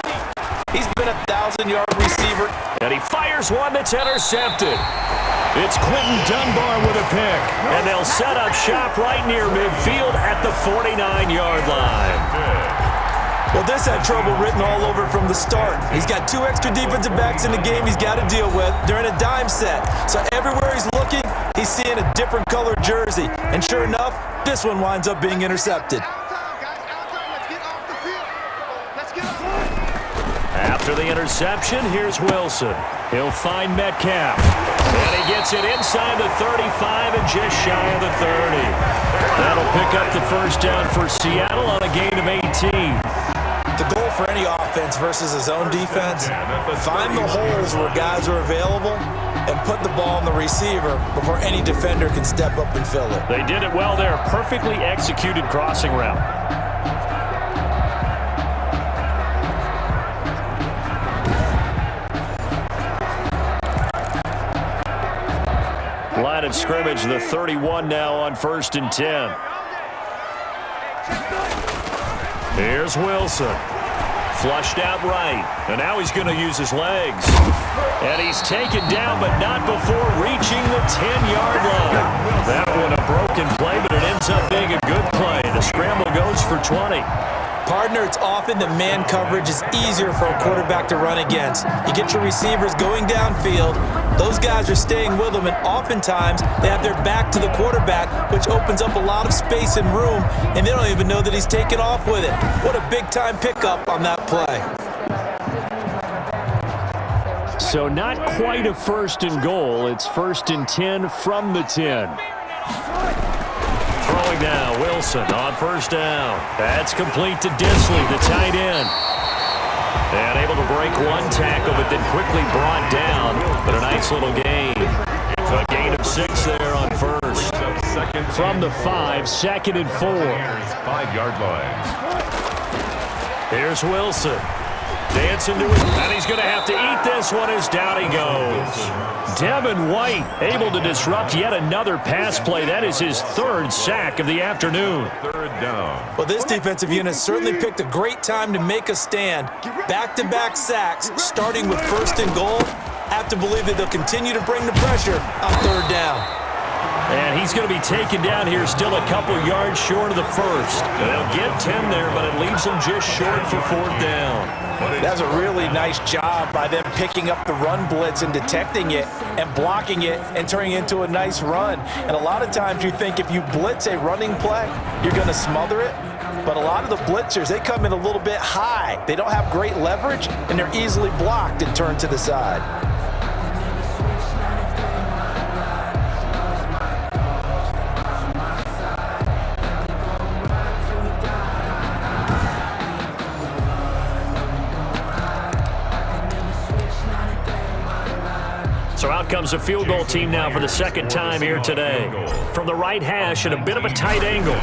he's been a 1,000-yard receiver. And he fires one that's intercepted. It's Quentin Dunbar with a pick. And they'll set up shop right near midfield at the 49-yard line. Well, this had trouble written all over it from the start. He's got 2 extra defensive backs in the game he's got to deal with. They're in a dime set. So everywhere he's looking, he's seeing a different colored jersey. And sure enough, this one winds up being intercepted. After the interception, here's Wilson. He'll find Metcalf. And he gets it inside the 35 and just shy of the 30. That'll pick up the first down for Seattle on a gain of 18. The goal for any offense versus his own defense, find the holes where guys are available and put the ball on the receiver before any defender can step up and fill it. They did it well there. Perfectly executed crossing route. Line of scrimmage, the 31 now on 1st and 10. Here's Wilson. Flushed out right. And now he's going to use his legs. And he's taken down, but not before reaching the 10-yard line. That one a broken play, but it ends up being a good play. The scramble goes for 20. Partner, it's often that man coverage is easier for a quarterback to run against. You get your receivers going downfield. Those guys are staying with them, and oftentimes they have their back to the quarterback, which opens up a lot of space and room, and they don't even know that he's taken off with it. What a big-time pickup on that play. So not quite a 1st and goal. It's 1st and 10 from the 10. Throwing now, Wilson on 1st down. That's complete to Disley, the tight end. And able to break one tackle, but then quickly brought down. But a nice little gain. So a gain of 6 there on 1st. From the 5, 2nd and 4. 5-yard line. Here's Wilson. Dancing to it, and he's going to have to eat this one as down he goes. Devin White able to disrupt yet another pass play. That is his 3rd sack of the afternoon. 3rd down. Well, this defensive unit certainly picked a great time to make a stand. Back-to-back sacks, starting with 1st and goal. Have to believe that they'll continue to bring the pressure on 3rd down. And he's going going to be taken down here, still a couple yards short of the first. They'll get 10 there, but it leaves them just short for 4th down. That's a really nice job by them picking up the run blitz and detecting it and blocking it and turning it into a nice run. And a lot of times you think if you blitz a running play, you're going to smother it. But a lot of the blitzers, they come in a little bit high. They don't have great leverage, and they're easily blocked and turned to the side. So out comes a field goal team now for the second time here today. From the right hash at a bit of a tight angle.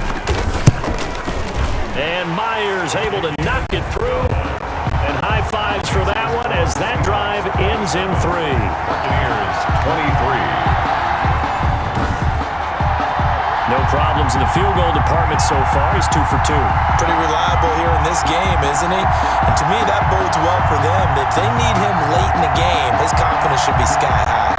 And Myers able to knock it through. And high fives for that one as that drive ends in 3. Buccaneers 23. No problems in the field goal department so far. He's 2 for 2. Pretty reliable here in this game, isn't he? And to me, that bodes well for them. If they need him late in the game, his confidence should be sky high.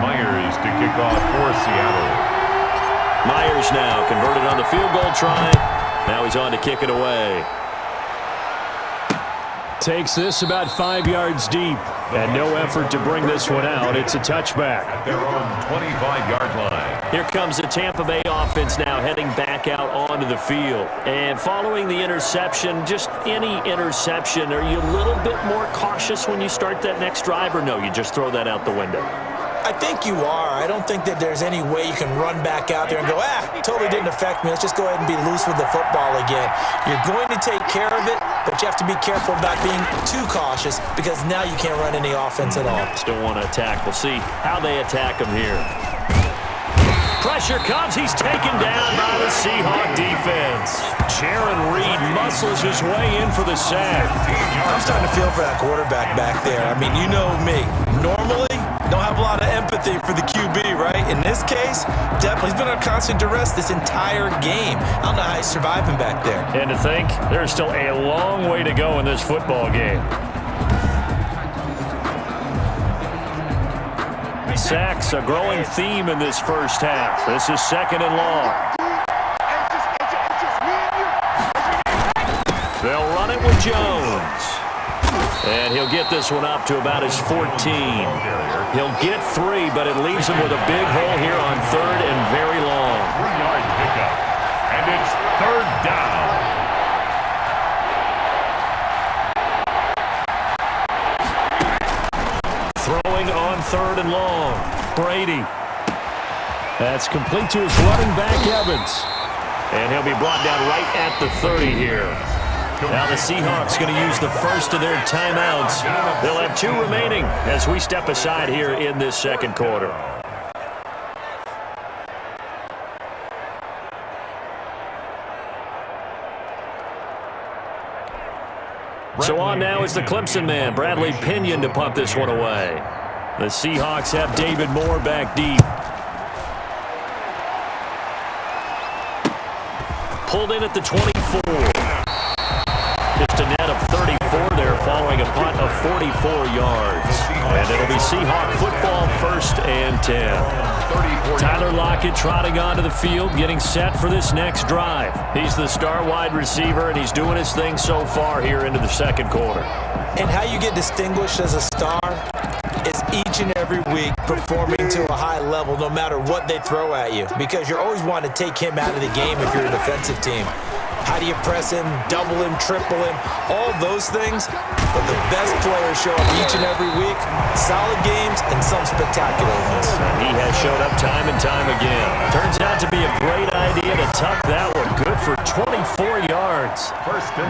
Myers to kick off for Seattle. Myers now converted on the field goal try. Now he's on to kick it away. Takes this about 5 yards deep. And no effort to bring this one out. It's a touchback. At their own 25-yard line. Here comes the Tampa Bay offense now heading back out onto the field. And following the interception, just any interception, are you a little bit more cautious when you start that next drive, or no, you just throw that out the window? I think you are. I don't think that there's any way you can run back out there and go, totally didn't affect me. Let's just go ahead and be loose with the football again. You're going to take care of it, but you have to be careful about being too cautious because now you can't run any offense at all. Still want to attack. We'll see how they attack him here. Pressure comes. He's taken down by the Seahawks defense. Jaron Reed muscles his way in for the sack. I'm starting to feel for that quarterback back there. I mean, you know me. Normally, don't have a lot of empathy for the QB, right? In this case, definitely. He's been under constant duress this entire game. I don't know how he's surviving back there. And to think, there's still a long way to go in this football game. Sacks, a growing theme in this first half. This is 2nd and long. They'll run it with Jones. And he'll get this one up to about his 14. He'll get 3, but it leaves him with a big hole here on 3rd and very long. 3-yard pickup. And it's 3rd down. Throwing on 3rd and long. Brady. That's complete to his running back, Evans. And he'll be brought down right at the 30 here. Now the Seahawks going to use the first of their timeouts. They'll have 2 remaining as we step aside here in this second quarter. So on now is the Clemson man, Bradley Pinion, to punt this one away. The Seahawks have David Moore back deep. pulled in at the 24. Just a net of 34 there following a punt of 44 yards. And it'll be Seahawk football, 1st and 10. Tyler Lockett trotting onto the field, getting set for this next drive. He's the star wide receiver, and he's doing his thing so far here into the second quarter. And how you get distinguished as a star is each and every week performing to a high level no matter what they throw at you, because you're always wanting to take him out of the game if you're a defensive team. How do you press him, double him, triple him, all those things? But the best players show up each and every week, solid games and some spectacular ones. He has showed up time and time again. Turns out to be a great idea to tuck that one. Good for 24 yards.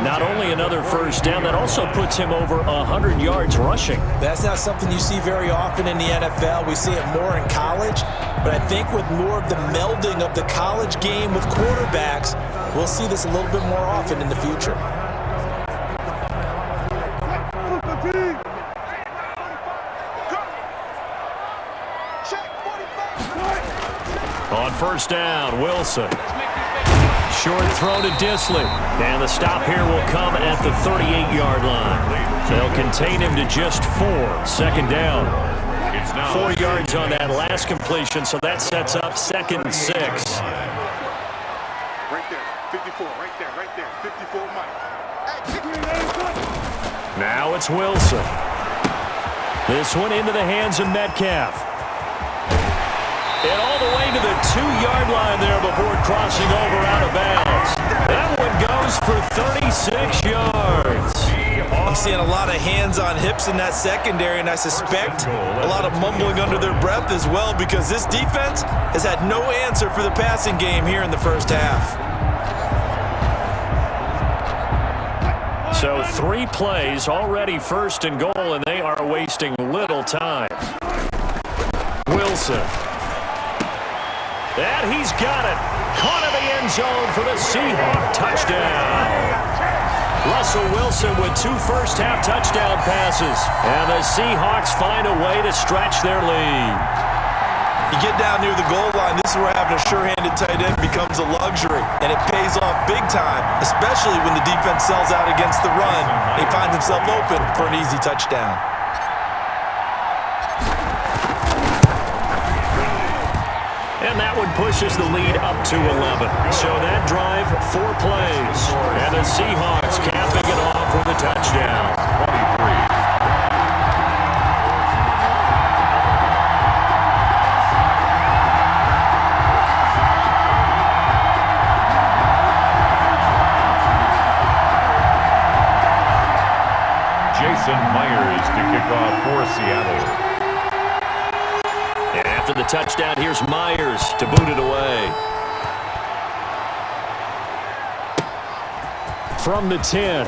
Not only another first down, that also puts him over 100 yards rushing. That's not something you see very often in the NFL. We see it more in college, but I think with more of the melding of the college game with quarterbacks, we'll see this a little bit more often in the future. On first down, Wilson. Short throw to Disley. And the stop here will come at the 38-yard line. They'll contain him to just 4. 2nd down. 4 yards on that last completion, so that sets up 2nd and 6. Right there, 54, right there, 54, Mike. Now it's Wilson. This one into the hands of Metcalf. And all the way to the 2-yard line there before crossing over out of bounds. That one goes for 36 yards. I'm seeing a lot of hands on hips in that secondary, and I suspect a lot of mumbling under their breath as well, because this defense has had no answer for the passing game here in the first half. So 3 plays, already 1st and goal, and they are wasting little time. Wilson. And he's got it. Caught in the end zone for the Seahawk touchdown. Russell Wilson with 2 first-half touchdown passes. And the Seahawks find a way to stretch their lead. You get down near the goal line, this is where having a sure-handed tight end becomes a luxury. And it pays off big time, especially when the defense sells out against the run. He finds himself open for an easy touchdown. And that one pushes the lead up to 11. So that drive, 4 plays. And the Seahawks capping it off with a touchdown. 23. Jason Myers to kick off for Seattle. And after the touchdown, here's Myers to boot it away. From the 10.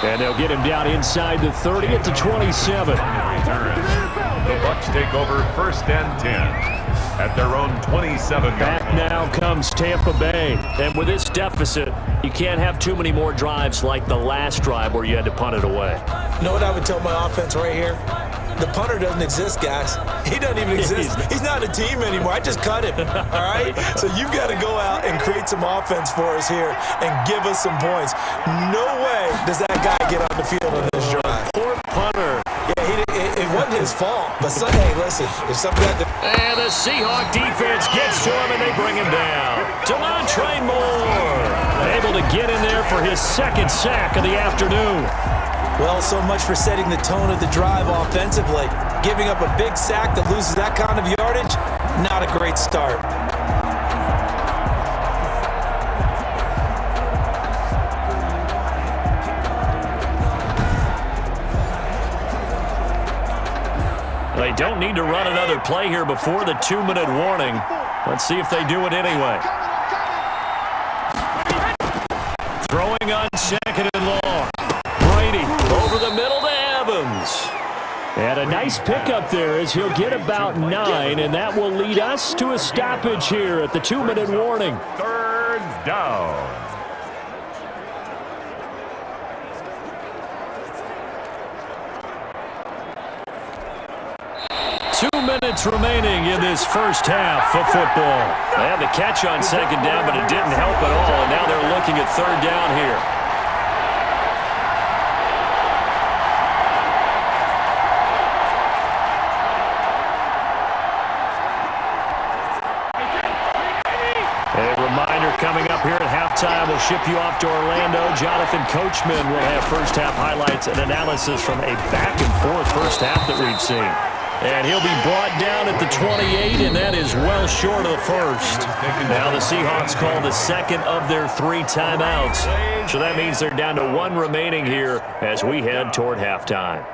And they'll get him down inside the 30 at the 27. The Bucs take over 1st and 10 at their own 27. Back now comes Tampa Bay. And with this deficit, you can't have too many more drives like the last drive where you had to punt it away. You know what I would tell my offense right here? The punter doesn't exist, guys. He doesn't even exist. He's not a team anymore. I just cut him, all right? So you've got to go out and create some offense for us here and give us some points. No way does that guy get on the field on this drive. Poor punter. Yeah, it wasn't his fault. But, hey, listen, there's something that... And the Seahawk defense gets to him, and they bring him down. Demontre Moore able to get in there for his 2nd sack of the afternoon. Well, so much for setting the tone of the drive offensively. Giving up a big sack that loses that kind of yardage, not a great start. They don't need to run another play here before the 2-minute warning. Let's see if they do it anyway. Throwing on 2nd and long. Brady over the middle to Evans. And a nice pickup there as he'll get about 9, and that will lead us to a stoppage here at the 2-minute warning. 3rd down. 2 minutes minutes remaining in this first half of football. They had the catch on second down, but it didn't help at all, and now they're looking at third down here. A reminder coming up here at halftime. We'll ship you off to Orlando. Jonathan Coachman will have first half highlights and analysis from a back-and-forth first half that we've seen. And he'll be brought down at the 28, and that is well short of the first. Now the Seahawks call the second of their 3 timeouts. So that means they're down to 1 remaining here as we head toward halftime.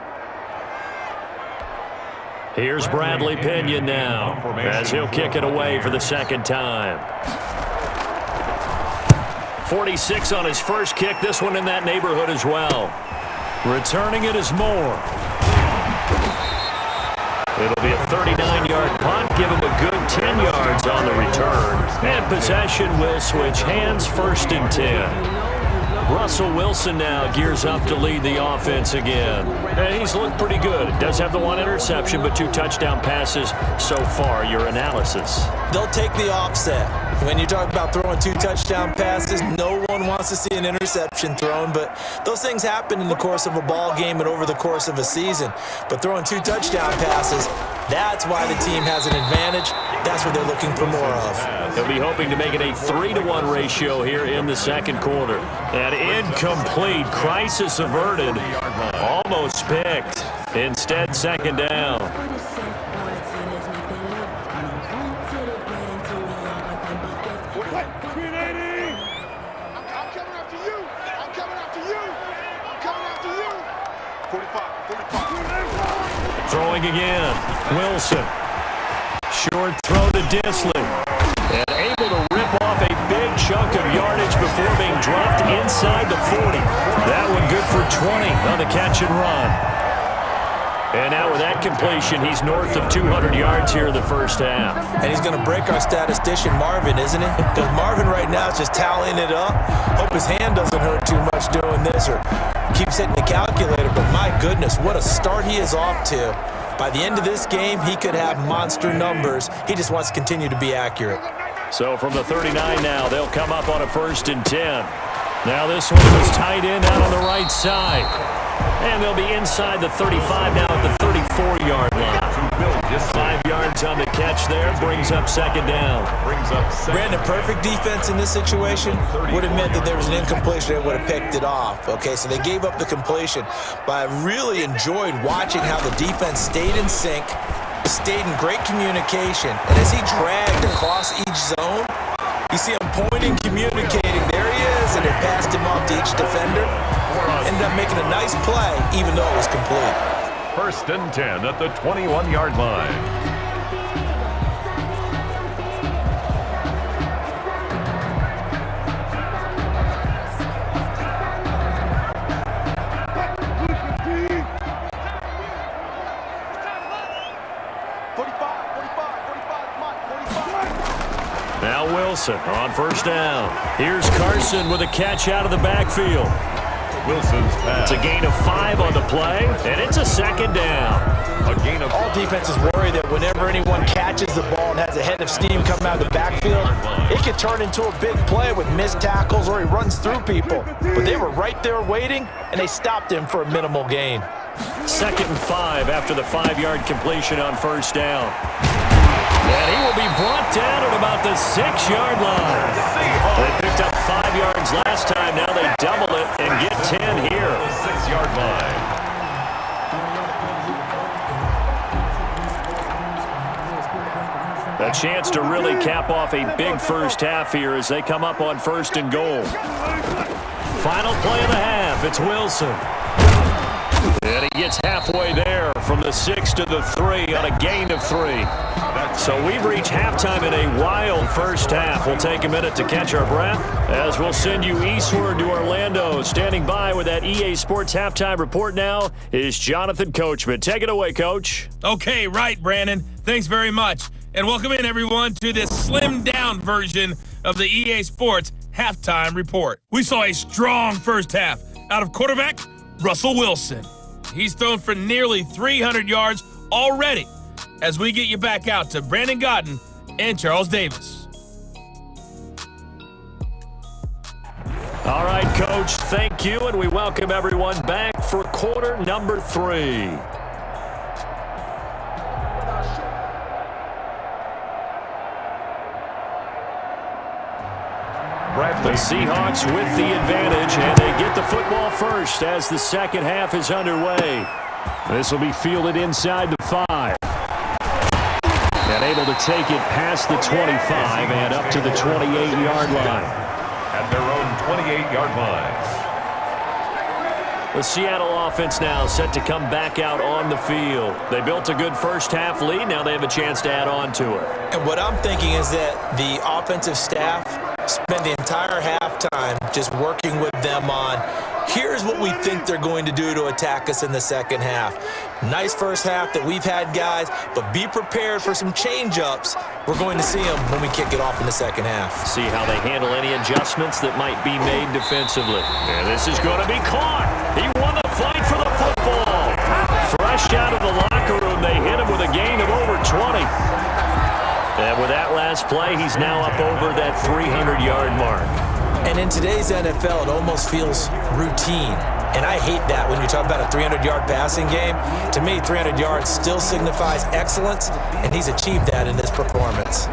Here's Bradley Pinion now as he'll kick it away for the second time. 46 on his first kick. This one in that neighborhood as well. Returning it is Moore. It'll be a 39-yard punt. Give him a good 10 yards on the return. And possession will switch hands, 1st and 10. Russell Wilson now gears up to lead the offense again. And he's looked pretty good. Does have the 1 interception, but 2 touchdown passes so far. Your analysis? They'll take the offset. When you talk about throwing 2 touchdown passes, no one wants to see an interception thrown, but those things happen in the course of a ball game and over the course of a season. But throwing 2 touchdown passes, that's why the team has an advantage. That's what they're looking for more of. They'll be hoping to make it a 3-to-1 ratio here in the second quarter. An incomplete, crisis averted, almost picked. Instead, second down. Throwing again, Wilson. Short throw to Disley. And able to rip off a big chunk of yardage before being dropped inside the 40. That one good for 20 on the catch and run. And now with that completion, he's north of 200 yards here in the first half. And he's going to break our statistician Marvin, isn't he? Because Marvin right now is just tallying it up. Hope his hand doesn't hurt too much doing this or keeps hitting the calculator. But my goodness, what a start he is off to. By the end of this game, he could have monster numbers. He just wants to continue to be accurate. So from the 39 now, they'll come up on a 1st and 10. Now this one was tight end out on the right side. And they'll be inside the 35 now at the 34-yard line. 5 yards on the catch there, brings up second down. Brandon, perfect defense in this situation would have meant that there was an incompletion. They would have picked it off. Okay, so they gave up the completion. But I really enjoyed watching how the defense stayed in sync, stayed in great communication. And as he dragged across each zone, you see him pointing, communicating. There he is, and it passed him off to each defender. Ended up making a nice play, even though it was complete. 1st and 10 at the 21-yard line. Now Wilson on 1st down. Here's Carson with a catch out of the backfield. Wilson's pass. It's a gain of 5 on the play, and it's a second down. A gain of all defenses worry that whenever anyone catches the ball and has a head of steam coming out of the backfield, it could turn into a big play with missed tackles or he runs through people. But they were right there waiting, and they stopped him for a minimal gain. 2nd and 5 after the 5-yard completion on 1st down. And he will be brought down at about the 6-yard line. They picked up 5 yards last time. Now they double it and get 10 here. 6-yard line. A chance to really cap off a big first half here as they come up on 1st and goal. Final play of the half. It's Wilson. And he gets halfway there from the 6 to the 3 on a gain of 3. So we've reached halftime in a wild first half. We'll take a minute to catch our breath as we'll send you eastward to Orlando. Standing by with that EA Sports halftime report now is Jonathan Coachman. Take it away, Coach. Okay, right, Brandon. Thanks very much. And welcome in, everyone, to this slimmed-down version of the EA Sports halftime report. We saw a strong first half out of quarterback Russell Wilson. He's thrown for nearly 300 yards already. as we get you back out to Brandon Godwin and Charles Davis. All right, Coach, thank you, and we welcome everyone back for quarter number 3. The Seahawks with the advantage, and they get the football first as the second half is underway. This will be fielded inside the 5. And able to take it past the 25 and up to the 28-yard line. At their own 28-yard line. The Seattle offense now set to come back out on the field. They built a good first-half lead. Now they have a chance to add on to it. And what I'm thinking is that the offensive staff spend the entire halftime just working with them on, here's what we think they're going to do to attack us in the second half. Nice first half that we've had, guys, but be prepared for some change-ups. We're going to see them when we kick it off in the second half. See how they handle any adjustments that might be made defensively. And this is going to be caught. He won the fight for the football. Fresh out of the locker room, they hit him with a gain of over 20. And with that last play, he's now up over that 300-yard mark. And in today's NFL, it almost feels routine. And I hate that when you talk about a 300-yard passing game. To me, 300 yards still signifies excellence, and he's achieved that in this performance.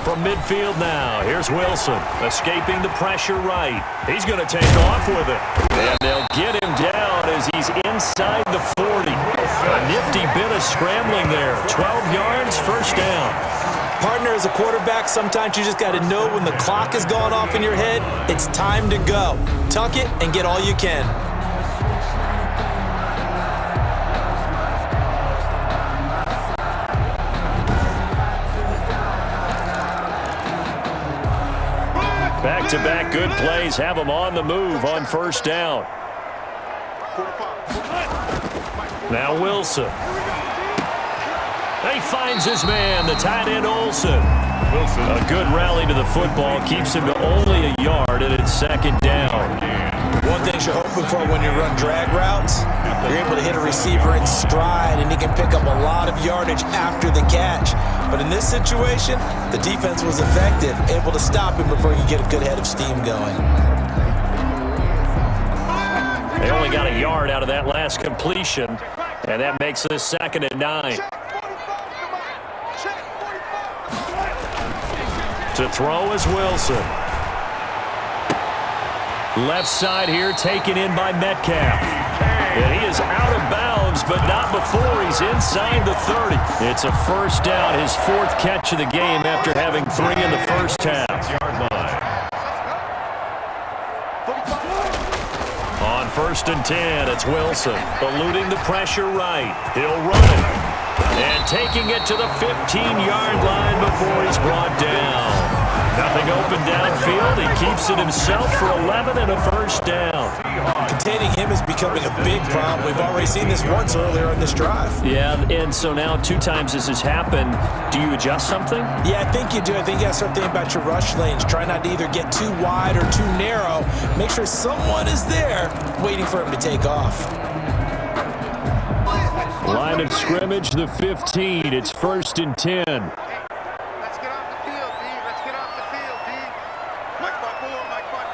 From midfield now, here's Wilson, escaping the pressure right. He's going to take off with it. And they'll get him down as he's inside the 40. A nifty bit of scrambling there. 12 yards, first down. Partner, as a quarterback, sometimes you just got to know when the clock has gone off in your head, it's time to go. Tuck it and get all you can. Back-to-back good plays have him on the move on first down. Now Wilson. He finds his man, the tight end Olsen. A good rally to the football keeps him to only a yard, and it's second down. One thing you're hoping for when you run drag routes, you're able to hit a receiver in stride, and he can pick up a lot of yardage after the catch. But in this situation, the defense was effective, able to stop him before you get a good head of steam going. They only got a yard out of that last completion, and that makes this second and 9. To throw is Wilson. Left side here taken in by Metcalf. And he is out of bounds, but not before he's inside the 30. It's a first down, his 4th catch of the game after having 3 in the first half. On 1st and 10, it's Wilson, eluding the pressure right. He'll run it. And taking it to the 15-yard line before he's brought down. Nothing open downfield. He keeps it himself for 11 and a first down. Containing him is becoming a big problem. We've already seen this once earlier in this drive. Yeah, and so now 2 times this has happened. Do you adjust something? Yeah, I think you do. I think you got to start thinking about your rush lanes. Try not to either get too wide or too narrow. Make sure someone is there waiting for him to take off. Line of scrimmage, the 15. It's 1st and 10. Let's get off the field, D. Let's get off the field, D. Mike by 4, Mike by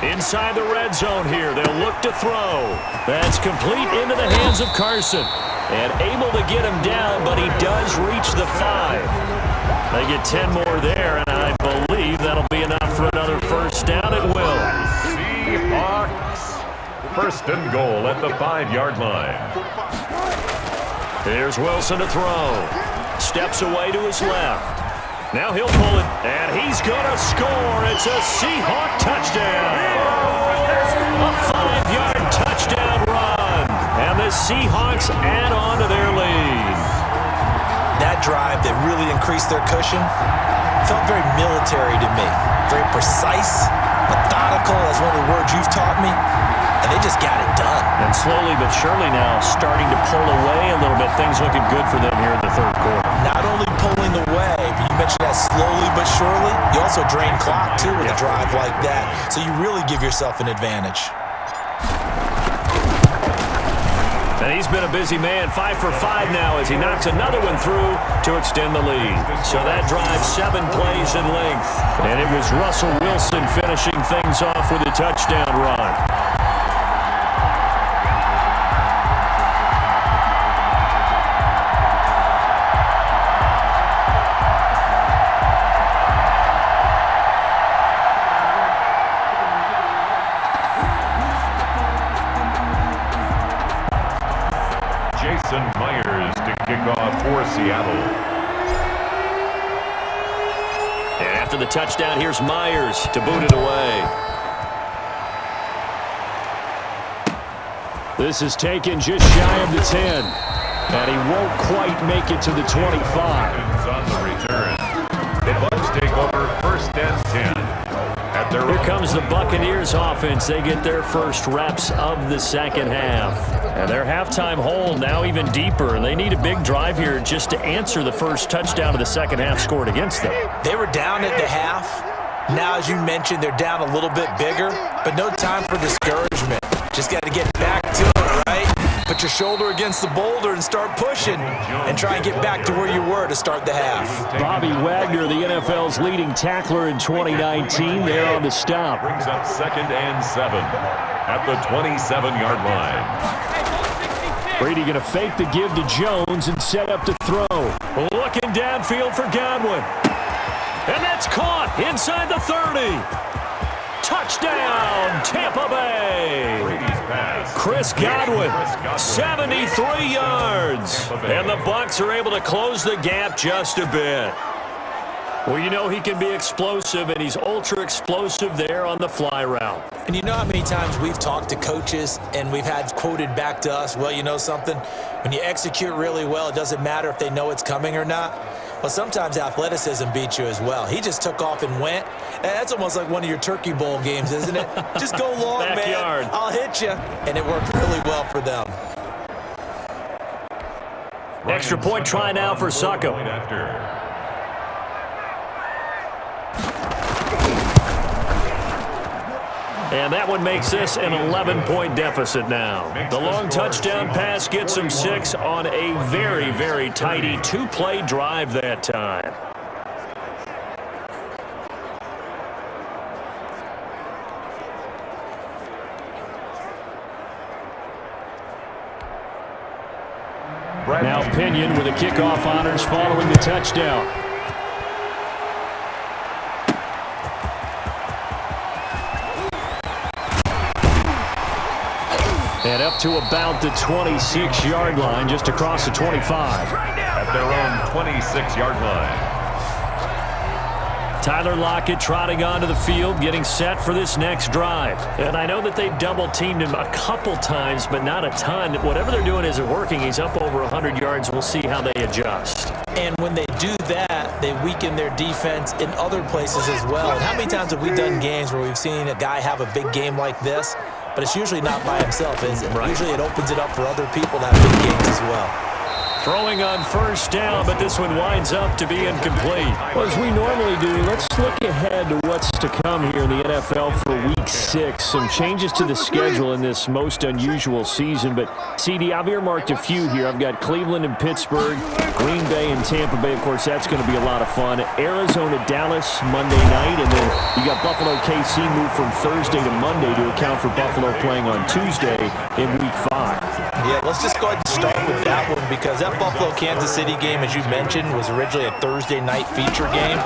4. Inside the red zone here. They'll look to throw. That's complete into the hands of Carson. And able to get him down, but he does reach the 5. They get 10 more there, and I believe that'll be enough for another first down. It will. Seahawks. 1st and goal at the 5-yard line. Here's Wilson to throw. Steps away to his left. Now he'll pull it, and he's going to score. It's a Seahawk touchdown. A 5-yard touchdown run. And the Seahawks add on to their lead. That drive that really increased their cushion felt very military to me. Very precise, methodical, as one of the words you've taught me. and they just got it done. And slowly but surely now starting to pull away a little bit. Things looking good for them here in the third quarter. Not only pulling away, but you mentioned that slowly but surely. You also drain clock, too, with a drive like that. So you really give yourself an advantage. And he's been a busy man, 5 for 5 now as he knocks another one through to extend the lead. So that drive 7 plays in length. And it was Russell Wilson finishing things off with a touchdown run. Myers to kick off for Seattle. And after the touchdown, here's Myers to boot it away. This is taken just shy of the 10. And he won't quite make it to the 25. On the return. The Bucs take over 1st and 10. Here comes the Buccaneers offense. They get their first reps of the second half. And their halftime hole now even deeper. And they need a big drive here just to answer the first touchdown of the second half scored against them. They were down at the half. Now, as you mentioned, they're down a little bit bigger, but no time for discouragement. Just got to get back to it, right? Put your shoulder against the boulder and start pushing and try and get back to where you were to start the half. Bobby Wagner, the NFL's leading tackler in 2019, there on the stop. Brings up 2nd and 7 at the 27-yard line. Brady going to fake the give to Jones and set up to throw. Looking downfield for Godwin. And that's caught inside the 30. Touchdown, Tampa Bay. Chris Godwin, 73 yards. And the Bucs are able to close the gap just a bit. Well, you know he can be explosive, and he's ultra explosive there on the fly route. And you know how many times we've talked to coaches and we've had quoted back to us, well, you know something? When you execute really well, it doesn't matter if they know it's coming or not. Well, sometimes athleticism beats you as well. He just took off and went. And that's almost like one of your Turkey Bowl games, isn't it? Just go long, Backyard. man. I'll hit you. And it worked really well for them. Extra point try now for Suckup. And that one makes this an 11-point deficit now. The long touchdown pass gets them 6 on a very, very tidy 2-play drive that time. Now Pinion with the kickoff honors following the touchdown. And up to about the 26-yard line, just across the 25. At their own 26-yard line. Tyler Lockett trotting onto the field, getting set for this next drive. And I know that they've double-teamed him a couple times, but not a ton. Whatever they're doing isn't working. He's up over 100 yards. We'll see how they adjust. And when they do that, they weaken their defense in other places as well. And how many times have we done games where we've seen a guy have a big game like this, but it's usually not by himself, is it? Right. Usually it opens it up for other people to have big games as well. Throwing on first down, but this one winds up to be incomplete. Well, as we normally do, let's look ahead to what's to come here in the NFL for Week 6. Some changes to the schedule in this most unusual season, but CD, I've earmarked a few here. I've got Cleveland and Pittsburgh, Green Bay and Tampa Bay. Of course, that's going to be a lot of fun. Arizona, Dallas, Monday night, and then you got Buffalo, KC move from Thursday to Monday to account for Buffalo playing on Tuesday in Week 5. Yeah, let's just go ahead and start with that one because that Buffalo-Kansas City game, as you mentioned, was originally a Thursday night feature game.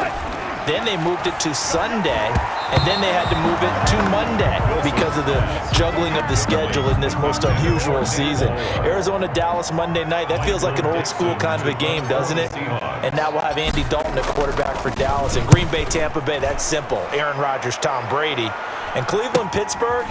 Then they moved it to Sunday, and then they had to move it to Monday because of the juggling of the schedule in this most unusual season. Arizona-Dallas Monday night, that feels like an old-school kind of a game, doesn't it? And now we'll have Andy Dalton at quarterback for Dallas. And Green Bay, Tampa Bay, that's simple. Aaron Rodgers, Tom Brady. And Cleveland, Pittsburgh,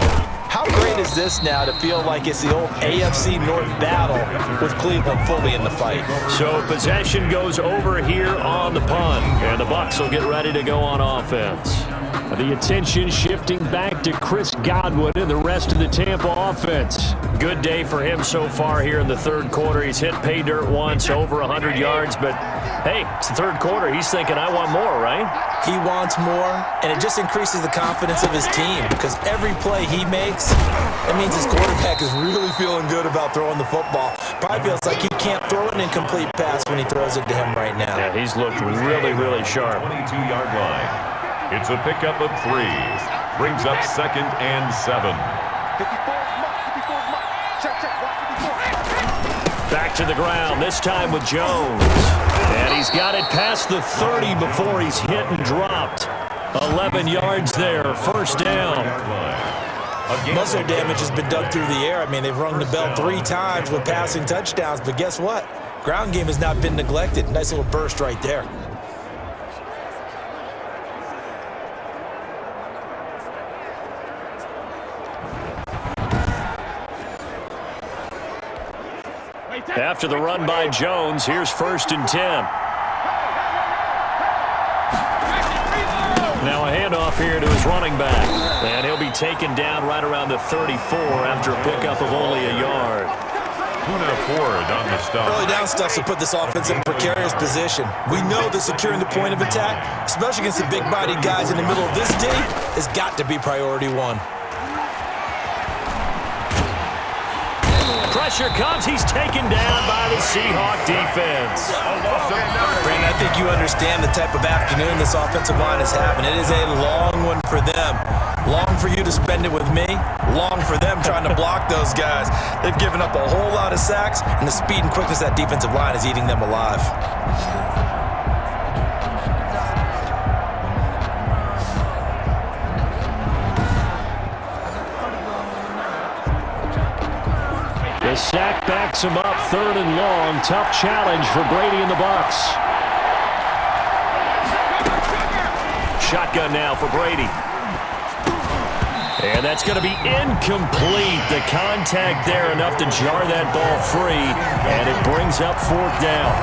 how great is this now to feel like it's the old AFC North battle with Cleveland fully in the fight? So possession goes over here on the punt, and the Bucs will get ready to go on offense. The attention shifting back to Chris Godwin and the rest of the Tampa offense. Good day for him so far here in the third quarter. He's hit pay dirt once, over 100 yards, but hey, it's the third quarter. He's thinking, I want more, right? He wants more, and it just increases the confidence of his team because every play he makes, that means his quarterback is really feeling good about throwing the football. Probably feels like he can't throw an incomplete pass when he throws it to him right now. Yeah, he's looked really, really sharp. 22-yard line. It's a pickup of 3. Brings up 2nd and 7. Back to the ground, this time with Jones. And he's got it past the 30 before he's hit and dropped. 11 yards there, first down. Most of their damage has been done through the air. I mean, they've rung the bell 3 times with passing touchdowns, but guess what? Ground game has not been neglected. Nice little burst right there. After the run by Jones, here's 1st and 10. Now a handoff here to his running back. And he'll be taken down right around the 34 after a pickup of only a yard. Tuna Ford on the stop. Early down stuff to put this offense in a precarious position. We know that securing the point of attack, especially against the big-bodied guys in the middle of this D, has got to be priority 1. Pressure comes. He's taken down by the Seahawk defense. Brandon, I think you understand the type of afternoon this offensive line is having. It is a long one for them. Long for you to spend it with me. Long for them trying to block those guys. They've given up a whole lot of sacks, and the speed and quickness of that defensive line is eating them alive. The sack backs him up, 3rd and long. Tough challenge for Brady and the Bucs. Shotgun now for Brady. And that's going to be incomplete. The contact there enough to jar that ball free, and it brings up 4th down.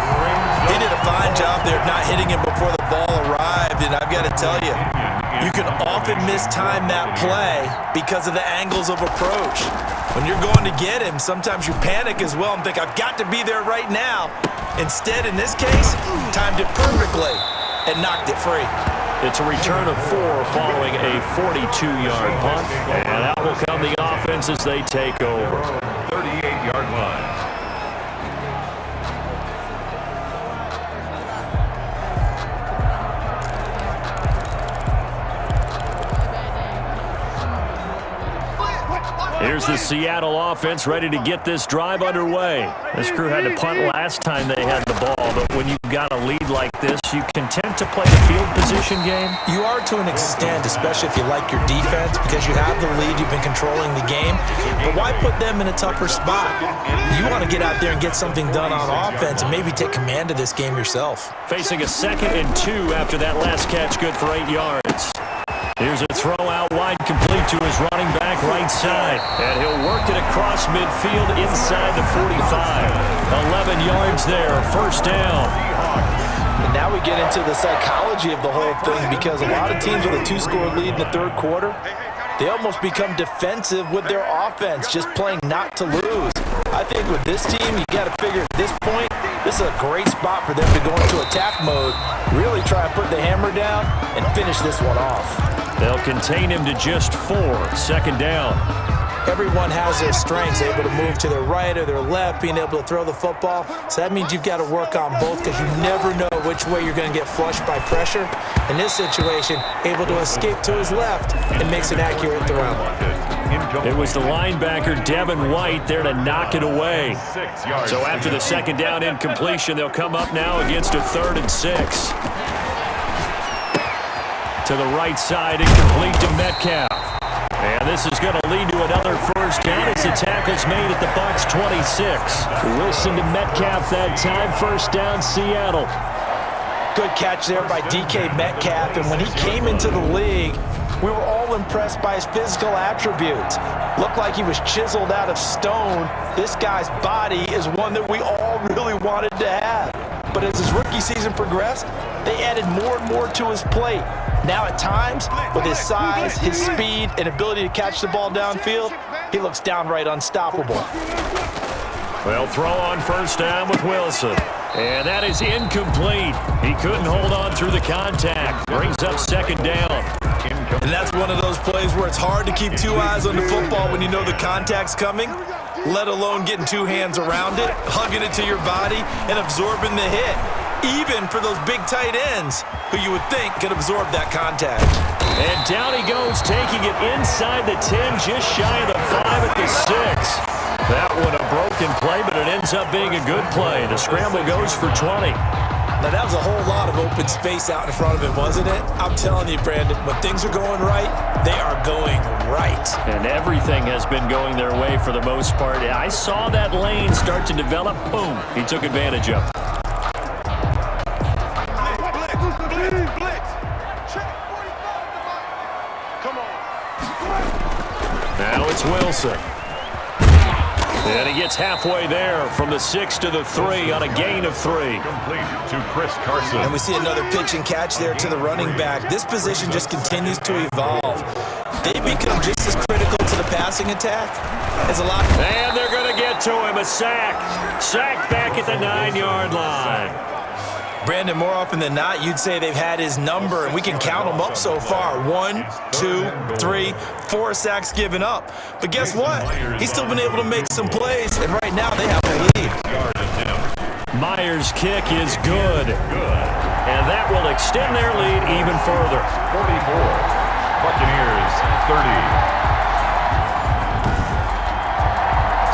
He did a fine job there of not hitting him before the ball arrived, and I've got to tell you, you can often mistime that play because of the angles of approach. When you're going to get him, sometimes you panic as well and think, I've got to be there right now. Instead, in this case, timed it perfectly and knocked it free. It's a return of 4 following a 42-yard punt. And out will come the offense as they take over. 38-yard line. Here's the Seattle offense ready to get this drive underway. This crew had to punt last time they had the ball, but when you've got a lead like this, you content to play the field position game? You are to an extent, especially if you like your defense, because you have the lead, you've been controlling the game. But why put them in a tougher spot? You want to get out there and get something done on offense and maybe take command of this game yourself. Facing a 2nd and 2 after that last catch, good for 8 yards. Here's a throw out wide, complete to his running back right side. And he'll work it across midfield inside the 45. 11 yards there, first down. And now we get into the psychology of the whole thing, because a lot of teams with a 2-score lead in the third quarter, they almost become defensive with their offense, just playing not to lose. I think with this team, you got to figure at this point, this is a great spot for them to go into attack mode, really try and put the hammer down and finish this one off. They'll contain him to just 4, second down. Everyone has their strengths, able to move to their right or their left, being able to throw the football. So that means you've got to work on both, because you never know which way you're going to get flushed by pressure. In this situation, able to escape to his left and makes an accurate throw. It was the linebacker, Devin White, there to knock it away. So after the second down incompletion, they'll come up now against a 3rd and 6. To the right side, incomplete to Metcalf. And this is going to lead to another first down as the tackle's made at the Bucs 26. Wilson to Metcalf that time, first down, Seattle. Good catch there by DK Metcalf, and when he came into the league, we were all impressed by his physical attributes. Looked like he was chiseled out of stone. This guy's body is one that we all really wanted to have. But as his rookie season progressed, they added more and more to his plate. Now at times, with his size, his speed, and ability to catch the ball downfield, he looks downright unstoppable. Well, throw on first down with Wilson. And that is incomplete. He couldn't hold on through the contact. Brings up second down. And that's one of those plays where it's hard to keep two eyes on the football when you know the contact's coming, let alone getting two hands around it, hugging it to your body, and absorbing the hit. Even for those big tight ends who you would think could absorb that contact. And down he goes, taking it inside the 10, just shy of the 5 at the 6. That one a broken play, but it ends up being a good play. The scramble goes for 20. Now, that was a whole lot of open space out in front of him, wasn't it? I'm telling you, Brandon, when things are going right, they are going right. And everything has been going their way for the most part. I saw that lane start to develop. Boom. He took advantage of it. Now it's Wilson. And he gets halfway there from the 6 to the 3 on a gain of 3. Complete to Chris Carson. And we see another pitch and catch there to the running back. This position just continues to evolve. They become just as critical to the passing attack as a lot. And they're going to get to him. A sack. Sack back at the 9-yard line. Brandon, more often than not, you'd say they've had his number, and we can count them up so far. 1, 2, 3, 4 sacks given up. But guess what? He's still been able to make some plays, and right now they have a lead. Myers' kick is good. And that will extend their lead even further. 44. Buccaneers 30.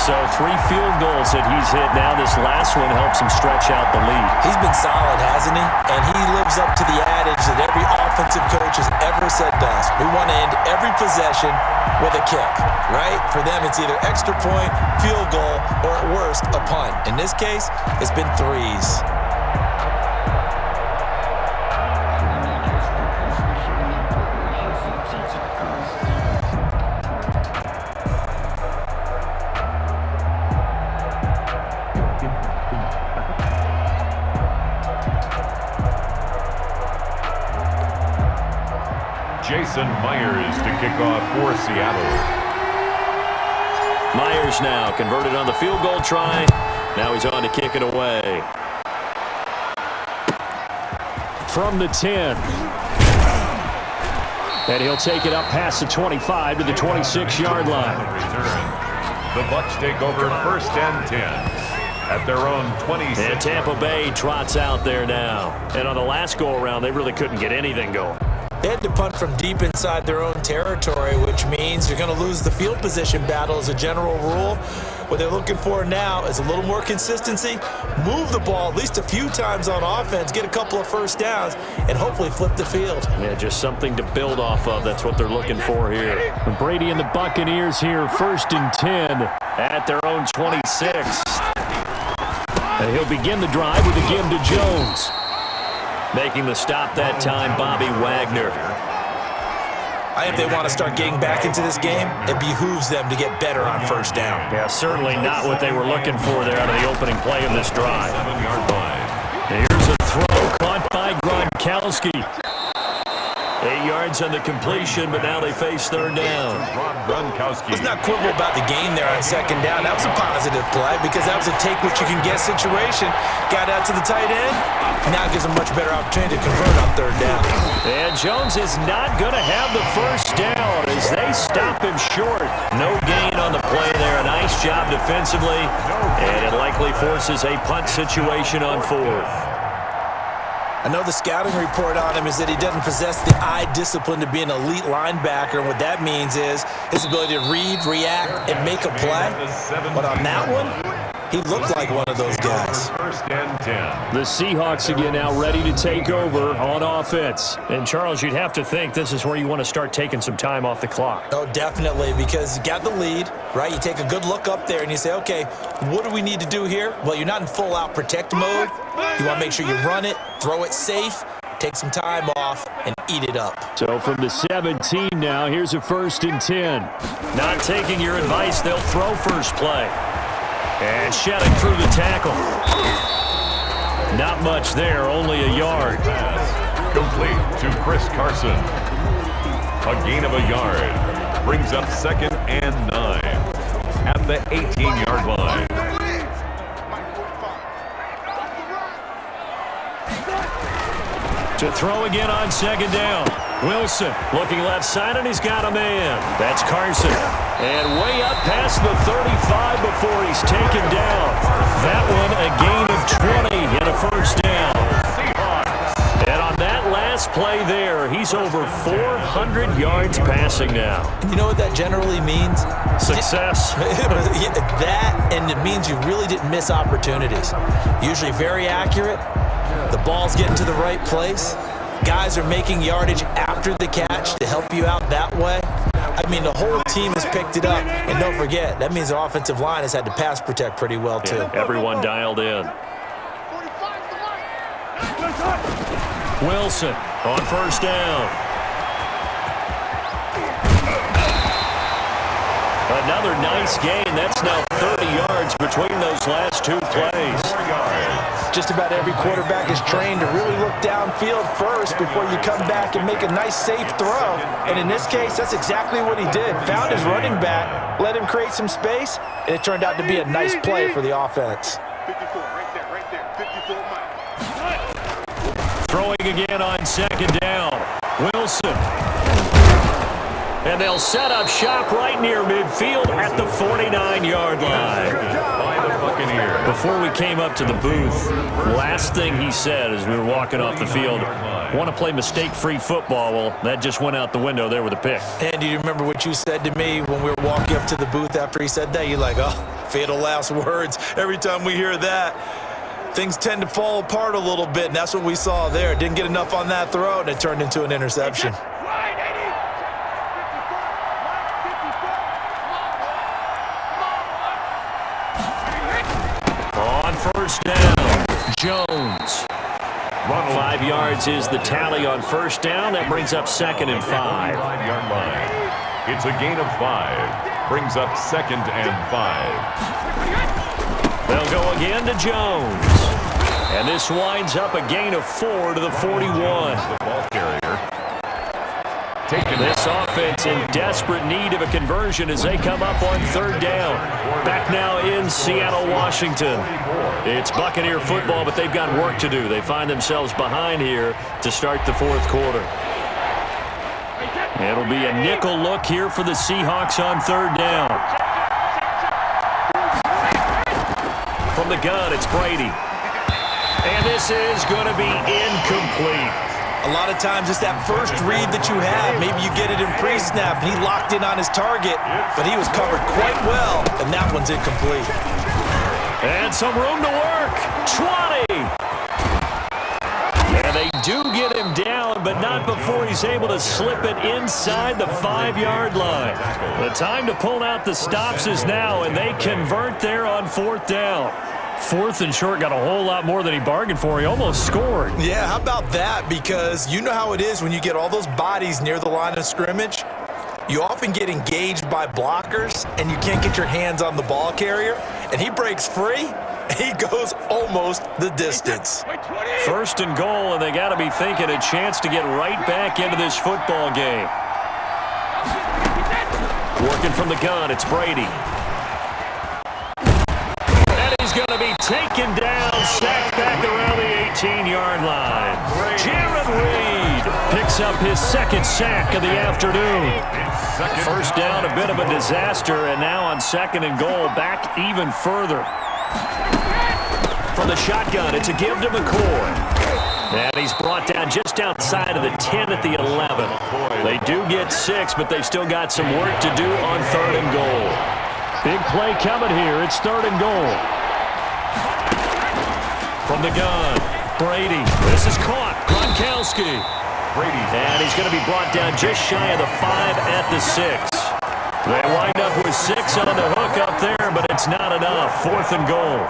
So 3 field goals that he's hit now. This last one helps him stretch out the lead. He's been solid, hasn't he? And he lives up to the adage that every offensive coach has ever said to us. We want to end every possession with a kick, right? For them, it's either extra point, field goal, or at worst, a punt. In this case, it's been threes. Jason Myers to kick off for Seattle. Myers now converted on the field goal try. Now he's on to kick it away. From the 10. And he'll take it up past the 25 to the 26-yard line. The Bucs take over first and 10 at their own 26. And Tampa Bay trots out there now. And on the last go-around, they really couldn't get anything going. They had to punt from deep inside their own territory, which means you're going to lose the field position battle as a general rule. What they're looking for now is a little more consistency, move the ball at least a few times on offense, get a couple of first downs, and hopefully flip the field. Yeah, just something to build off of. That's what they're looking for here. Brady and the Buccaneers here, first and 10 at their own 26. And he'll begin the drive with a give to Jones. Making the stop that time, Bobby Wagner. I think they want to start getting back into this game. It behooves them to get better on first down. Yeah, certainly not what they were looking for there out of the opening play of this drive. 7-yard line. Here's a throw caught by Gronkowski. 8 yards on the completion, but now they face third down. Gronkowski. Let's not quibble about the gain there on second down. That was a positive play because that was a take-what-you-can-get situation. Got out to the tight end. Now gives them much better opportunity to convert on third down. And Jones is not going to have the first down as they stop him short. No gain on the play there. A nice job defensively, and it likely forces a punt situation on fourth. I know the scouting report on him is that he doesn't possess the eye discipline to be an elite linebacker, and what that means is his ability to read, react, and make a play. But on that one, he looked like one of those guys. First and 10. The Seahawks again now ready to take over on offense. And, Charles, you'd have to think this is where you want to start taking some time off the clock. Oh, definitely, because you got the lead, right? You take a good look up there and you say, okay, what do we need to do here? Well, you're not in full-out protect mode. You want to make sure you run it, throw it safe, take some time off, and eat it up. So from the 17 now, here's a first and 10. Not taking your advice, they'll throw first play. And shedding through the tackle. Not much there, only a yard. Complete to Chris Carson. A gain of a yard. Brings up 2nd and 9 at the 18-yard line. To throw again on 2nd down. Wilson looking left side, and he's got a man. That's Carson. And way up past the 35 before he's taken down. That one a gain of 20 and a first down. And on that last play there, he's over 400 yards passing now. You know what that generally means? Success. That, and it means you really didn't miss opportunities. Usually very accurate. The ball's getting to the right place. Guys are making yardage after the catch to help you out that way. I mean, the whole team has picked it up. And don't forget, that means the offensive line has had to pass protect pretty well, too. Yeah, everyone dialed in. Wilson on first down. Another nice gain. That's now 30 yards between those last two plays. Just about every quarterback is trained to really look downfield first before you come back and make a nice, safe throw. And in this case, that's exactly what he did. Found his running back, let him create some space, and it turned out to be a nice play for the offense. 54, right there, 54 miles. Throwing again on 2nd down. Wilson. And they'll set up shop right near midfield at the 49-yard line. By the Buccaneers. Before we came up to the booth, last thing he said as we were walking off the field, want to play mistake-free football. Well, that just went out the window there with a pick. And do you remember what you said to me when we were walking up to the booth after he said that? You're like, oh, fatal last words. Every time we hear that, things tend to fall apart a little bit, and that's what we saw there. Didn't get enough on that throw, and it turned into an interception. First down, Jones. 5 yards is the tally on first down. That brings up 2nd and 5. 5-yard line. It's a gain of 5. Brings up 2nd and 5. They'll go again to Jones. And this winds up a gain of 4 to the 41. The ball carrier. This offense in desperate need of a conversion as they come up on 3rd down. Back now in Seattle, Washington. It's Buccaneer football, but they've got work to do. They find themselves behind here to start the 4th quarter. It'll be a nickel look here for the Seahawks on 3rd down. From the gun, it's Brady. And this is going to be incomplete. A lot of times it's that first read that you have. Maybe you get it in pre-snap, and he locked in on his target, but he was covered quite well, and that one's incomplete. And some room to work. 20. And they do get him down, but not before he's able to slip it inside the 5-yard line. The time to pull out the stops is now, and they convert there on 4th down. 4th and short, got a whole lot more than he bargained for. He almost scored. Yeah, how about that? Because you know how it is when you get all those bodies near the line of scrimmage. You often get engaged by blockers, and you can't get your hands on the ball carrier. And he breaks free, and he goes almost the distance. 1st and goal, and they got to be thinking a chance to get right back into this football game. Working from the gun, it's Brady. Going to be taken down, sacked back around the 18-yard line. Jared Reed picks up his 2nd sack of the afternoon. First down, a bit of a disaster, and now on 2nd and goal, back even further. From the shotgun, it's a give to McCoy. And he's brought down just outside of the 10 at the 11. They do get 6, but they've still got some work to do on 3rd and goal. Big play coming here. It's 3rd and goal. From the gun, Brady. This is caught. Gronkowski. And he's going to be brought down just shy of the 5 at the 6. They wind up with 6 on the hook up there, but it's not enough. 4th and goal.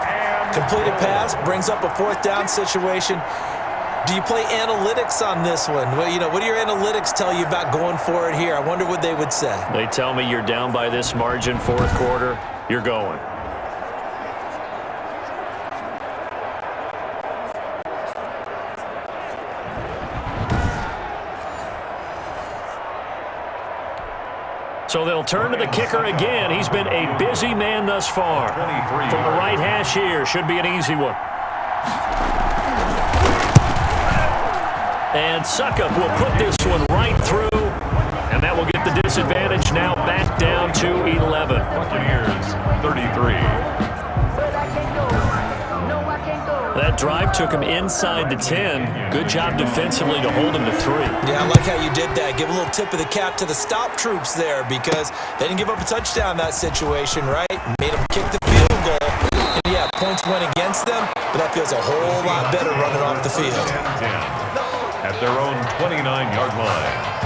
Completed pass brings up a 4th down situation. Do you play analytics on this one? Well, what do your analytics tell you about going for it here? I wonder what they would say. They tell me you're down by this margin, 4th quarter. You're going. turn to the kicker again. He's been a busy man thus far. From the right hash here, should be an easy one. And Suckup will put this one right through, and that will get the disadvantage now back down to 11. Buccaneers 33. That drive took him inside the 10. Good job defensively to hold him to 3. Yeah, I like how you did that. Give a little tip of the cap to the stop troops there because they didn't give up a touchdown in that situation, right? Made them kick the field goal. And yeah, points went against them, but that feels a whole lot better running off the field. 10 at their own 29-yard line.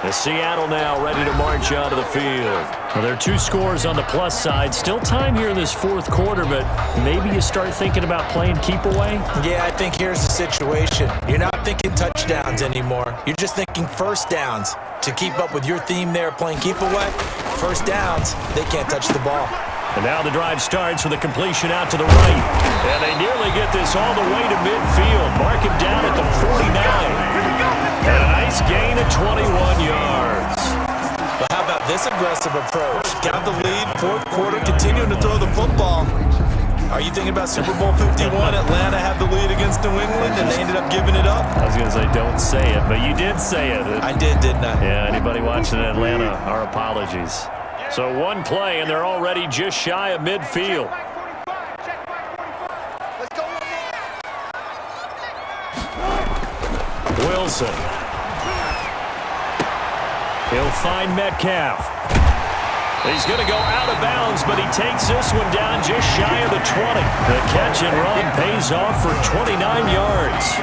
The Seattle now ready to march out of the field. Well, there are 2 scores on the plus side. Still time here in this fourth quarter, but maybe you start thinking about playing keep away? Yeah, I think here's the situation. You're not thinking touchdowns anymore. You're just thinking first downs. To keep up with your theme there, playing keep away, first downs, they can't touch the ball. And now the drive starts with a completion out to the right. And they nearly get this all the way to midfield. Mark him down at the 49. And a nice gain of 21 yards. But how about this aggressive approach? Got the lead, fourth quarter, continuing to throw the football. Are you thinking about Super Bowl 51? Atlanta had the lead against New England, and they ended up giving it up? I was going to say don't say it, but you did say it. I did, didn't I? Yeah, anybody watching in Atlanta, our apologies. So one play, and they're already just shy of midfield. Wilson. He'll find Metcalf. He's going to go out of bounds, but he takes this one down just shy of the 20. The catch and run pays off for 29 yards.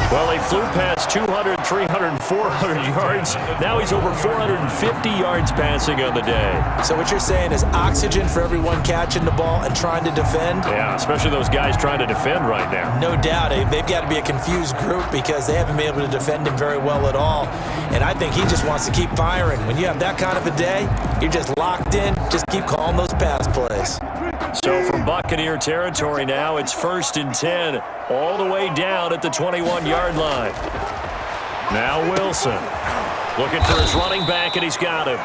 Well, they flew past 200, 300, 400 yards. Now he's over 450 yards passing on the day. So what you're saying is oxygen for everyone catching the ball and trying to defend? Yeah, especially those guys trying to defend right now. No doubt. They've got to be a confused group because they haven't been able to defend him very well at all. And I think he just wants to keep firing. When you have that kind of a day, you're just locked in. Just keep calling those pass plays. So from Buccaneer territory now, it's 1st and 10, all the way down at the 21-yard line. Now Wilson looking for his running back, and he's got him.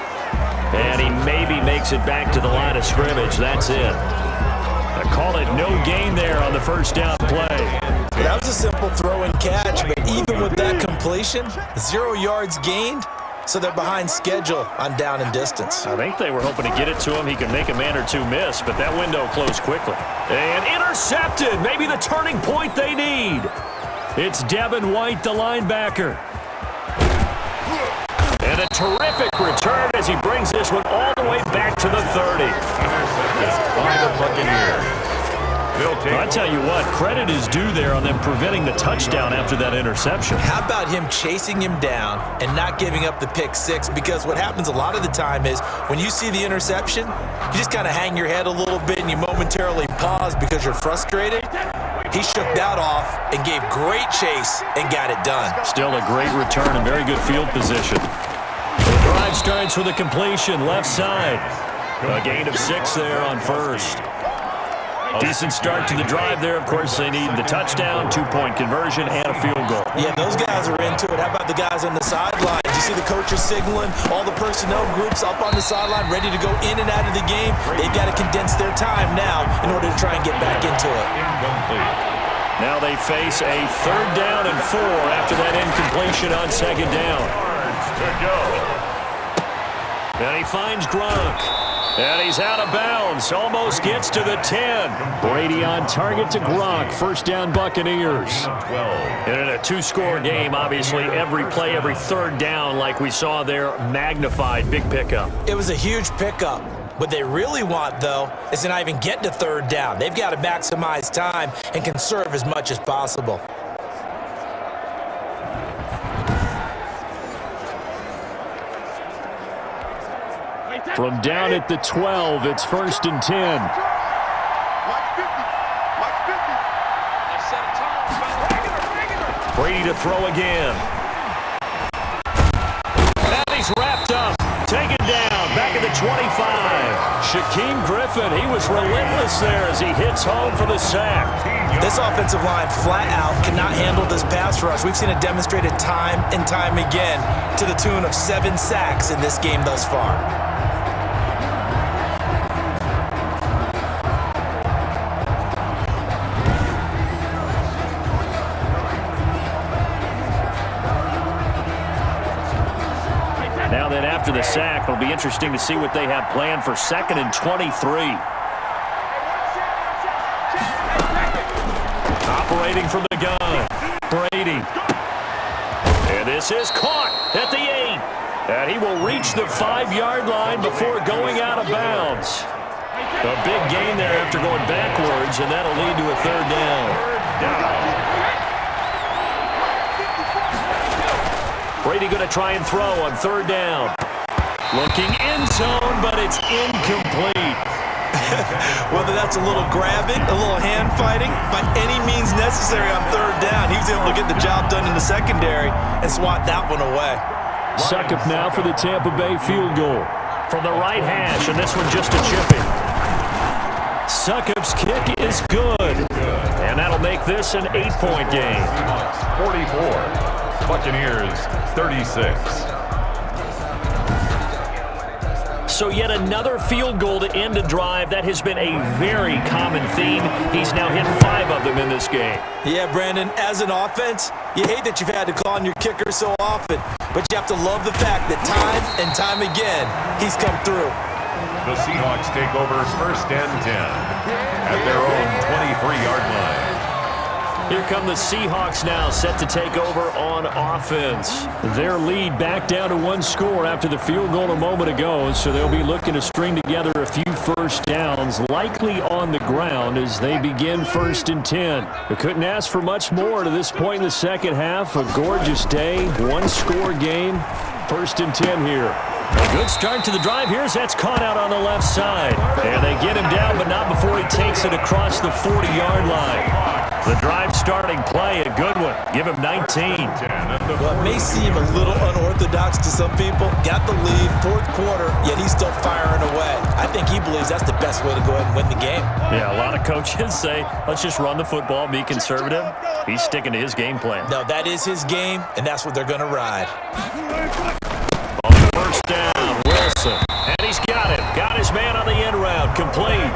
And he maybe makes it back to the line of scrimmage. That's it. I call it no gain there on the first down play. That was a simple throw and catch, but even with that completion, 0 yards gained. So they're behind schedule on down and distance. I think they were hoping to get it to him. He could make a man or two miss, but that window closed quickly. And intercepted. Maybe the turning point they need. It's Devin White, the linebacker. And a terrific return as he brings this one all the way back to the 30. By the Buccaneers. I tell you what, credit is due there on them preventing the touchdown after that interception. How about him chasing him down and not giving up the pick six? Because what happens a lot of the time is when you see the interception, you just kind of hang your head a little bit and you momentarily pause because you're frustrated. He shook that off and gave great chase and got it done. Still a great return and very good field position. The drive starts with a completion left side. A gain of 6 there on first. Decent start to the drive there. Of course, they need the touchdown, 2-point conversion, and a field goal. Yeah, those guys are into it. How about the guys on the sideline? You see the coaches signaling, all the personnel groups up on the sideline ready to go in and out of the game. They've got to condense their time now in order to try and get back into it. Now they face a 3rd down and 4 after that incompletion on 2nd down. And he finds Gronk. And he's out of bounds. Almost gets to the 10. Brady on target to Gronk. 1st down Buccaneers. And in a 2-score game, obviously, every play, every 3rd down, like we saw there, magnified. Big pickup. It was a huge pickup. What they really want, though, is to not even get to 3rd down. They've got to maximize time and conserve as much as possible. From down at the 12, it's 1st and 10. Brady to throw again. And he's wrapped up. Taken down. Back at the 20. Shaquem Griffin, he was relentless there as he hits home for the sack. This offensive line flat out cannot handle this pass rush. We've seen it demonstrated time and time again to the tune of 7 sacks in this game thus far. Now then, after the sack, it'll be interesting to see what they have planned for 2nd and 23. Operating from the gun, Brady. And this is caught at the 8. And he will reach the 5-yard line before going out of bounds. A big gain there after going backwards, and that'll lead to a 3rd down. Brady going to try and throw on 3rd down. Looking end zone, but it's incomplete. Whether that's a little grabbing, a little hand fighting, by any means necessary on 3rd down, he was able to get the job done in the secondary and swat that one away. Suckup now for the Tampa Bay field goal. From the right hash, and this one just a chipping. Suckup's kick is good. And that'll make this an 8-point game. 44. Buccaneers 36. So yet another field goal to end a drive. That has been a very common theme. He's now hit 5 of them in this game. Yeah, Brandon, as an offense, you hate that you've had to call on your kicker so often, but you have to love the fact that time and time again, he's come through. The Seahawks take over 1st and 10 at their own 23-yard line. Here come the Seahawks now, set to take over on offense. Their lead back down to 1 score after the field goal a moment ago, so they'll be looking to string together a few first downs, likely on the ground as they begin 1st and 10. They couldn't ask for much more to this point in the second half. A gorgeous day, 1-score game, 1st and 10 here. A good start to the drive. Here's that's caught out on the left side. And they get him down, but not before he takes it across the 40-yard line. The drive starting play, a good one. Give him 19. Well, it may seem a little unorthodox to some people. Got the lead, 4th quarter, yet he's still firing away. I think he believes that's the best way to go ahead and win the game. Yeah, a lot of coaches say, let's just run the football, be conservative. He's sticking to his game plan. No, that is his game, and that's what they're going to ride. On the 1st down, Wilson. And he's got it. Got his man on the end route. Complete.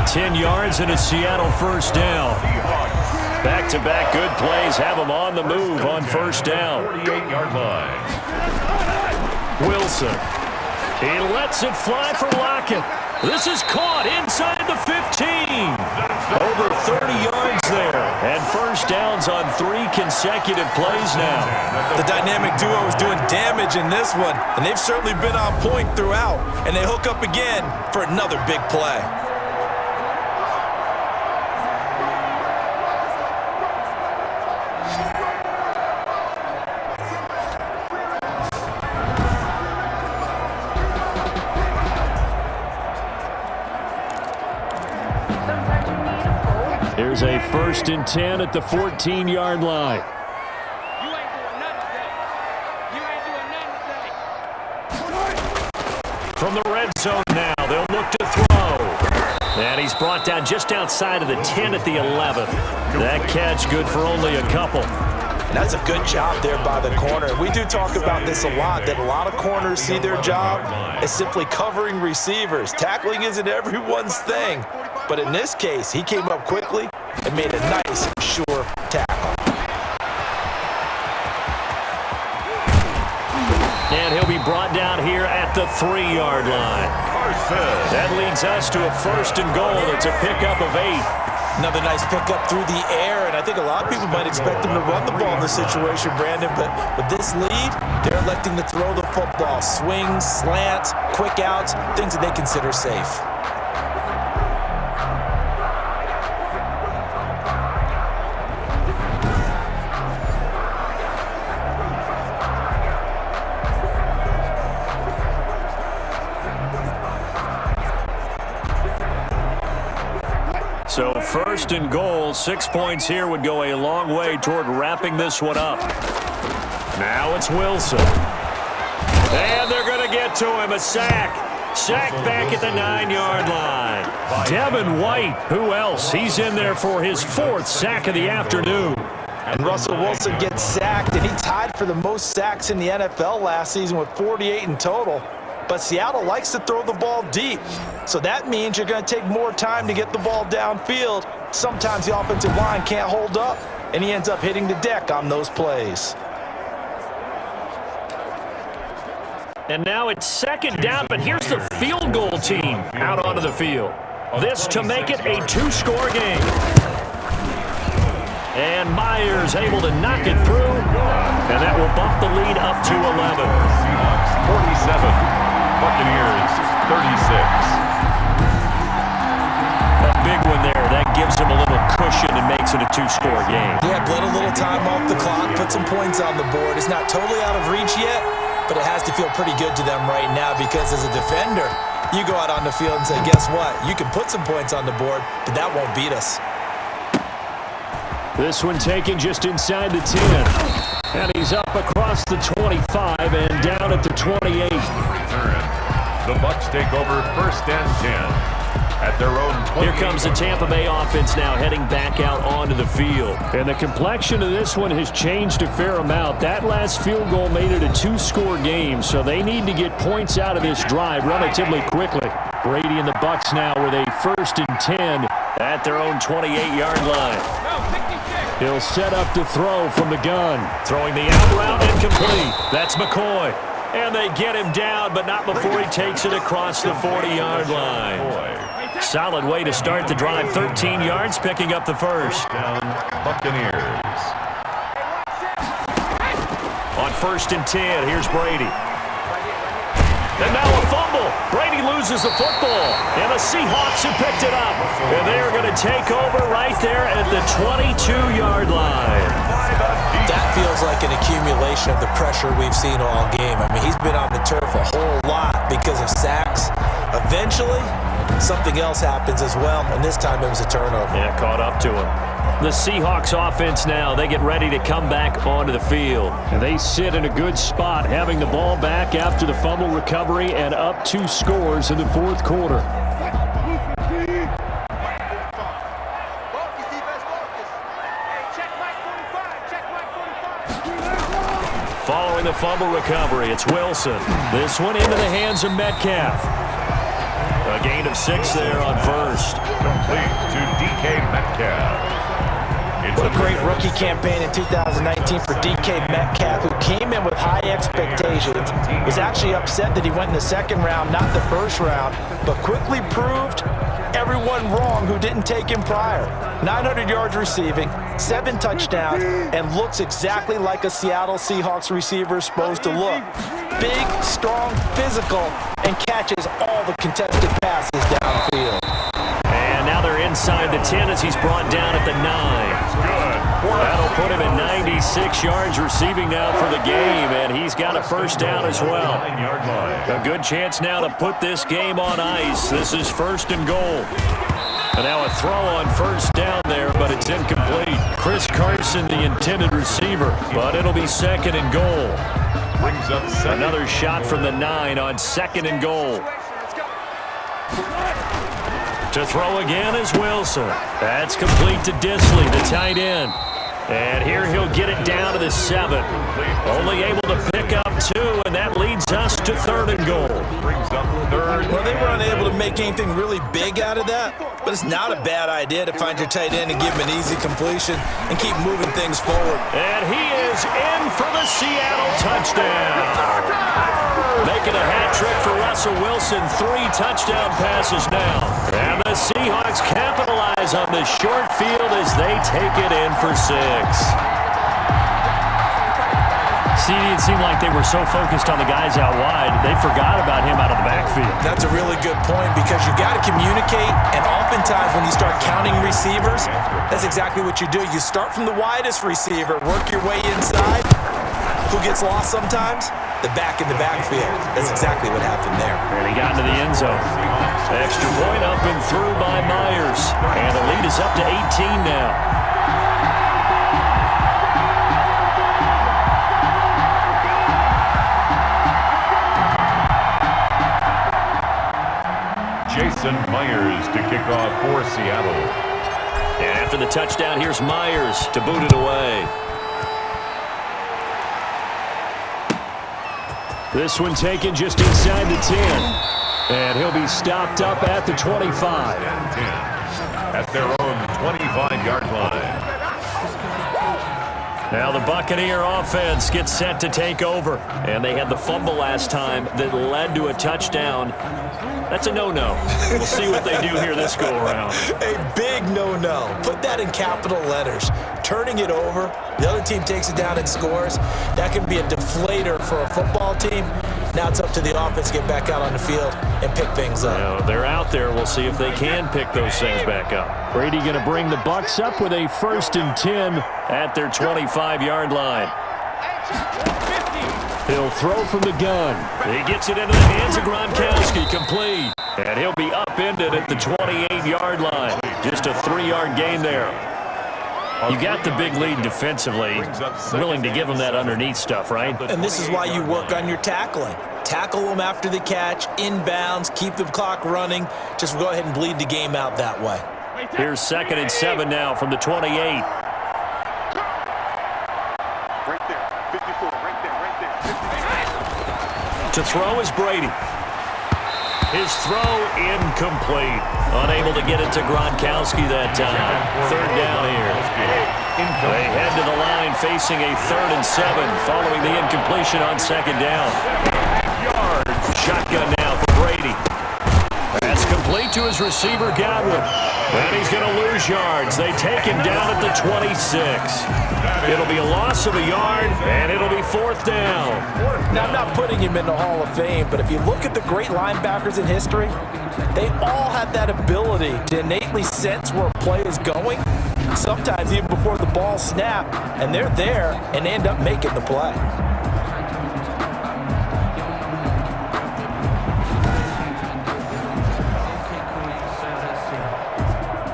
10 yards and a Seattle 1st down. Back-to-back good plays have him on the move on 1st down. 48-yard line. Wilson. He lets it fly for Lockett. This is caught inside the 15. Over 30 yards there. And 1st downs on 3 consecutive plays now. The dynamic duo is doing damage in this one, and they've certainly been on point throughout. And they hook up again for another big play. Here's a 1st and 10 at the 14-yard line. You ain't doing nothing today. You ain't doing nothing today. From the red zone now, they'll look to throw. And he's brought down just outside of the 10 at the 11. That catch good for only a couple. And that's a good job there by the corner. We do talk about this a lot, that a lot of corners see their job as simply covering receivers. Tackling isn't everyone's thing. But in this case, he came up quickly and made a nice, sure tackle. And he'll be brought down here at the 3-yard line. That leads us to a 1st and goal. It's a pickup of 8. Another nice pickup through the air, and I think a lot of people might expect them to run the ball in this situation, Brandon, but with this lead, they're electing to throw the football. Swings, slants, quick outs, things that they consider safe. So 1st and goal, 6 points here would go a long way toward wrapping this one up. Now it's Wilson. And they're going to get to him, a sack. Sacked back at the 9-yard line. Devin White, who else? He's in there for his 4th sack of the afternoon. And Russell Wilson gets sacked, and he tied for the most sacks in the NFL last season with 48 in total. But Seattle likes to throw the ball deep. So that means you're going to take more time to get the ball downfield. Sometimes the offensive line can't hold up, and he ends up hitting the deck on those plays. And now it's 2nd down, but here's the field goal team out onto the field. This to make it a 2-score game. And Myers able to knock it through, and that will bump the lead up to 11. Seahawks 47, Buccaneers 36. A big one there. That gives him a little cushion and makes it a 2-score game. Yeah, bled a little time off the clock, put some points on the board. It's not totally out of reach yet, but it has to feel pretty good to them right now because as a defender, you go out on the field and say, guess what? You can put some points on the board, but that won't beat us. This one taken just inside the 10. And he's up across the 25 and down at the 28. The Bucs take over 1st and 10. At their own 20. Here comes the Tampa Bay offense now heading back out onto the field. And the complexion of this one has changed a fair amount. That last field goal made it a 2-score game, so they need to get points out of this drive relatively quickly. Brady and the Bucs now with a 1st and 10 at their own 28-yard line. He'll set up to throw from the gun. Throwing the out route incomplete. That's McCoy. And they get him down, but not before he takes it across the 40-yard line. Solid way to start the drive. 13 yards, picking up the 1st. Down, Buccaneers. On 1st and 10, here's Brady. And now a fumble. Brady loses the football. And the Seahawks have picked it up. And they are going to take over right there at the 22-yard line. That feels like an accumulation of the pressure we've seen all game. I mean, he's been on the turf a whole lot because of sacks. Eventually, something else happens as well, and this time it was a turnover. Yeah, caught up to him. The Seahawks offense now, they get ready to come back onto the field. And they sit in a good spot, having the ball back after the fumble recovery and up 2 scores in the 4th quarter. Following the fumble recovery, it's Wilson. This one into the hands of Metcalf. A gain of 6 there on 1st. Complete to DK Metcalf. What a great rookie campaign in 2019 for DK Metcalf, who came in with high expectations. Was actually upset that he went in the 2nd round, not the 1st round, but quickly proved everyone wrong who didn't take him prior. 900 yards receiving, 7 touchdowns, and looks exactly like a Seattle Seahawks receiver is supposed to look. Big, strong, physical, and catches all the contested passes downfield. And now they're inside the 10 as he's brought down at the 9. That'll put him at 96 yards receiving now for the game, and he's got a 1st down as well. A good chance now to put this game on ice. This is 1st and goal. And now a throw on 1st down there, but it's incomplete. Chris Carson, the intended receiver, but it'll be 2nd and goal. Brings up another shot from the 9 on 2nd and goal. To throw again is Wilson. That's complete to Disley, the tight end. And here he'll get it down to the 7. Only able to pick up 2, and that leads us to 3rd and goal. Brings up 3rd. Well, they were unable to make anything really big out of that, but it's not a bad idea to find your tight end and give him an easy completion and keep moving things forward. And he is in for the Seattle touchdown. Making a hat trick for Russell Wilson. 3 touchdown passes now. And the Seahawks capitalize on the short field as they take it in for 6. See, it seemed like they were so focused on the guys out wide, they forgot about him out of the backfield. That's a really good point because you got to communicate, and oftentimes when you start counting receivers, that's exactly what you do. You start from the widest receiver, work your way inside. Who gets lost sometimes? The back in the backfield. That's exactly what happened there. And he got into the end zone. Extra point up and through by Myers. And the lead is up to 18 now. Jason Myers to kick off for Seattle. And after the touchdown, here's Myers to boot it away. This one taken just inside the 10. And he'll be stopped up at the 25. 10 at their own 25-yard line. Now the Buccaneer offense gets set to take over. And they had the fumble last time that led to a touchdown. That's a no-no. We'll see what they do here this go-around. A big no-no. Put that in capital letters. Turning it over, the other team takes it down and scores. That can be a deflator for a football team. Now it's up to the offense to get back out on the field and pick things up. Now, they're out there. We'll see if they can pick those things back up. Brady going to bring the Bucs up with a 1st and 10 at their 25-yard line. He'll throw from the gun. He gets it into the hands of Gronkowski, complete. And he'll be upended at the 28-yard line. Just a 3-yard gain there. You got the big lead defensively. Willing to give them that underneath stuff, right? And this is why you work on your tackling. Tackle them after the catch, inbounds, keep the clock running. Just go ahead and bleed the game out that way. Here's 2nd and 7 now from the 28. Right there, 54, right there, 54. To throw is Brady. His throw incomplete. Unable to get it to Gronkowski that time. 3rd down here. They head to the line facing a 3rd and 7 following the incompletion on 2nd down. Shotgun now for Brady. That's complete to his receiver, Godwin. And he's going to lose yards. They take him down at the 26. It'll be a loss of a yard, and it'll be 4th down. Now, I'm not putting him in the Hall of Fame, but if you look at the great linebackers in history, they all have that ability to innately sense where a play is going, sometimes even before the ball snapped, and they're there and end up making the play.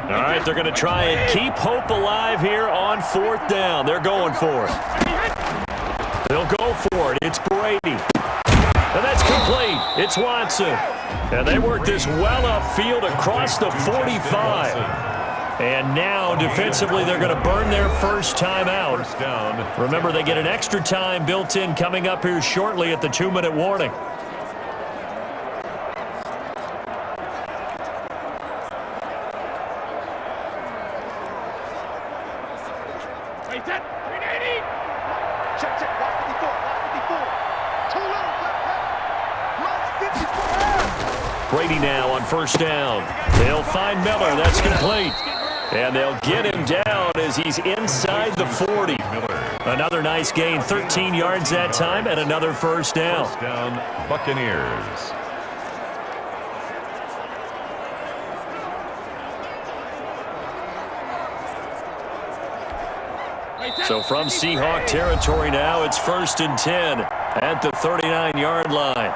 All right, they're going to try and keep hope alive here on 4th down. They're going for it. They'll go for it. It's Brady. And that's complete. It's Watson. And they work this well upfield across the 45. And now, defensively, they're going to burn their first time out. Remember, they get an extra time built in coming up here shortly at the 2-minute warning. Brady now on 1st down. They'll find Miller. That's complete. And they'll get him down as he's inside the 40. Another nice gain, 13 yards that time, and another 1st down. 1st down, Buccaneers. So from Seahawk territory now, it's 1st and 10 at the 39-yard line.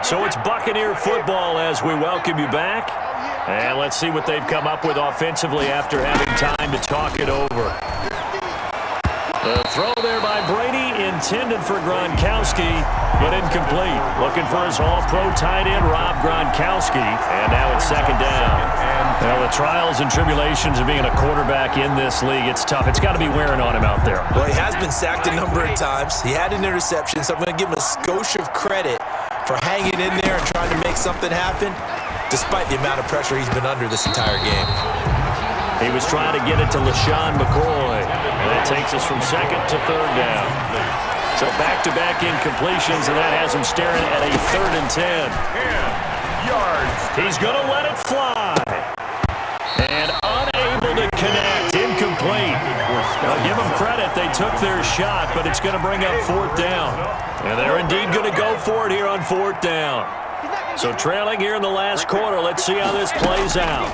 So it's Buccaneer football as we welcome you back. And let's see what they've come up with offensively after having time to talk it over. The throw there by Brady, intended for Gronkowski, but incomplete. Looking for his all-pro tight end, Rob Gronkowski. And now it's 2nd down. Well, the trials and tribulations of being a quarterback in this league, it's tough. It's got to be wearing on him out there. Well, he has been sacked a number of times. He had an interception, so I'm going to give him a skosh of credit for hanging in there and trying to make something happen, despite the amount of pressure he's been under this entire game. He was trying to get it to LaShawn McCoy. And that takes us from 2nd to 3rd down. So back-to-back incompletions, and that has him staring at a 3rd and 10. 10 yards. He's going to let it fly. And unable to connect. Incomplete. I'll give them credit. They took their shot, but it's going to bring up 4th down. And they're indeed going to go for it here on 4th down. So trailing here in the last quarter. Let's see how this plays out.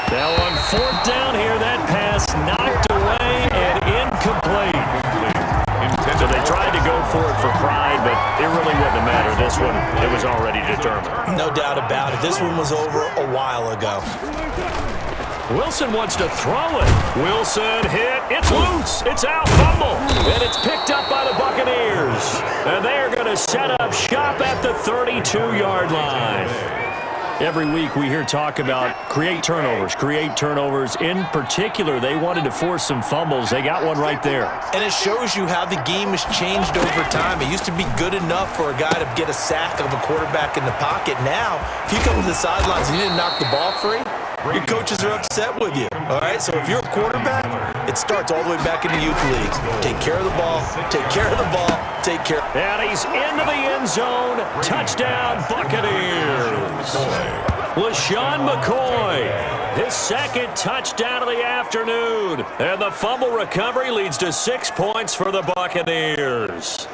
Now on 4th down here, that pass knocked away and incomplete. So they tried to go for it for pride, but it really wouldn't have mattered. This one, it was already determined. No doubt about it. This one was over a while ago. Wilson wants to throw it. Wilson hit. It's loose. It's out. Fumble. And it's picked up by the Buccaneers. And they are going to set up shop at the 32-yard line. Every week we hear talk about create turnovers. In particular, they wanted to force some fumbles. They got one right there. And it shows you how the game has changed over time. It used to be good enough for a guy to get a sack of a quarterback in the pocket. Now, if you come to the sidelines and you didn't knock the ball free, your coaches are upset with you. All right? So if you're a quarterback, it starts all the way back in the youth leagues. Take care of the ball. Take care of the ball. Take care. And he's into the end zone. Touchdown, Buccaneers. LaShawn McCoy, his second touchdown of the afternoon. And the fumble recovery leads to 6 points for the Buccaneers.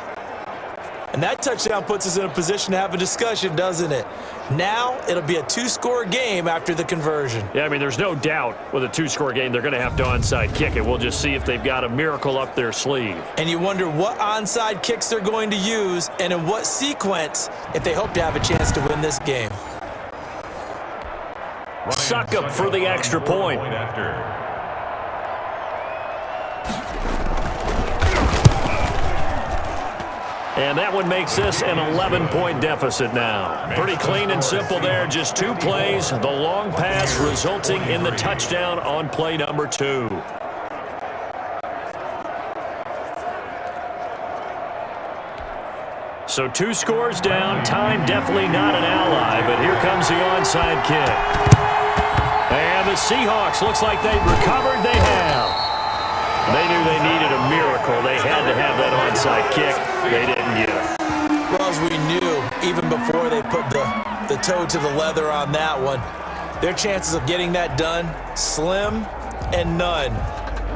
And that touchdown puts us in a position to have a discussion, doesn't it? Now it'll be a two-score game after the conversion. Yeah, I mean, there's no doubt with a two-score game they're going to have to onside kick it. We'll just see if they've got a miracle up their sleeve. And you wonder what onside kicks they're going to use and in what sequence if they hope to have a chance to win this game. Suck up for the extra point. And that one makes this an 11-point deficit now. Pretty clean and simple there. Just 2 plays. The long pass resulting in the touchdown on play number 2. So 2 scores down. Time definitely not an ally, but here comes the onside kick. And the Seahawks, looks like they've recovered. They have. They knew they needed a miracle. They had to have that onside kick. They didn't get it. Well, as we knew, even before they put the toe to the leather on that one, their chances of getting that done, slim and none.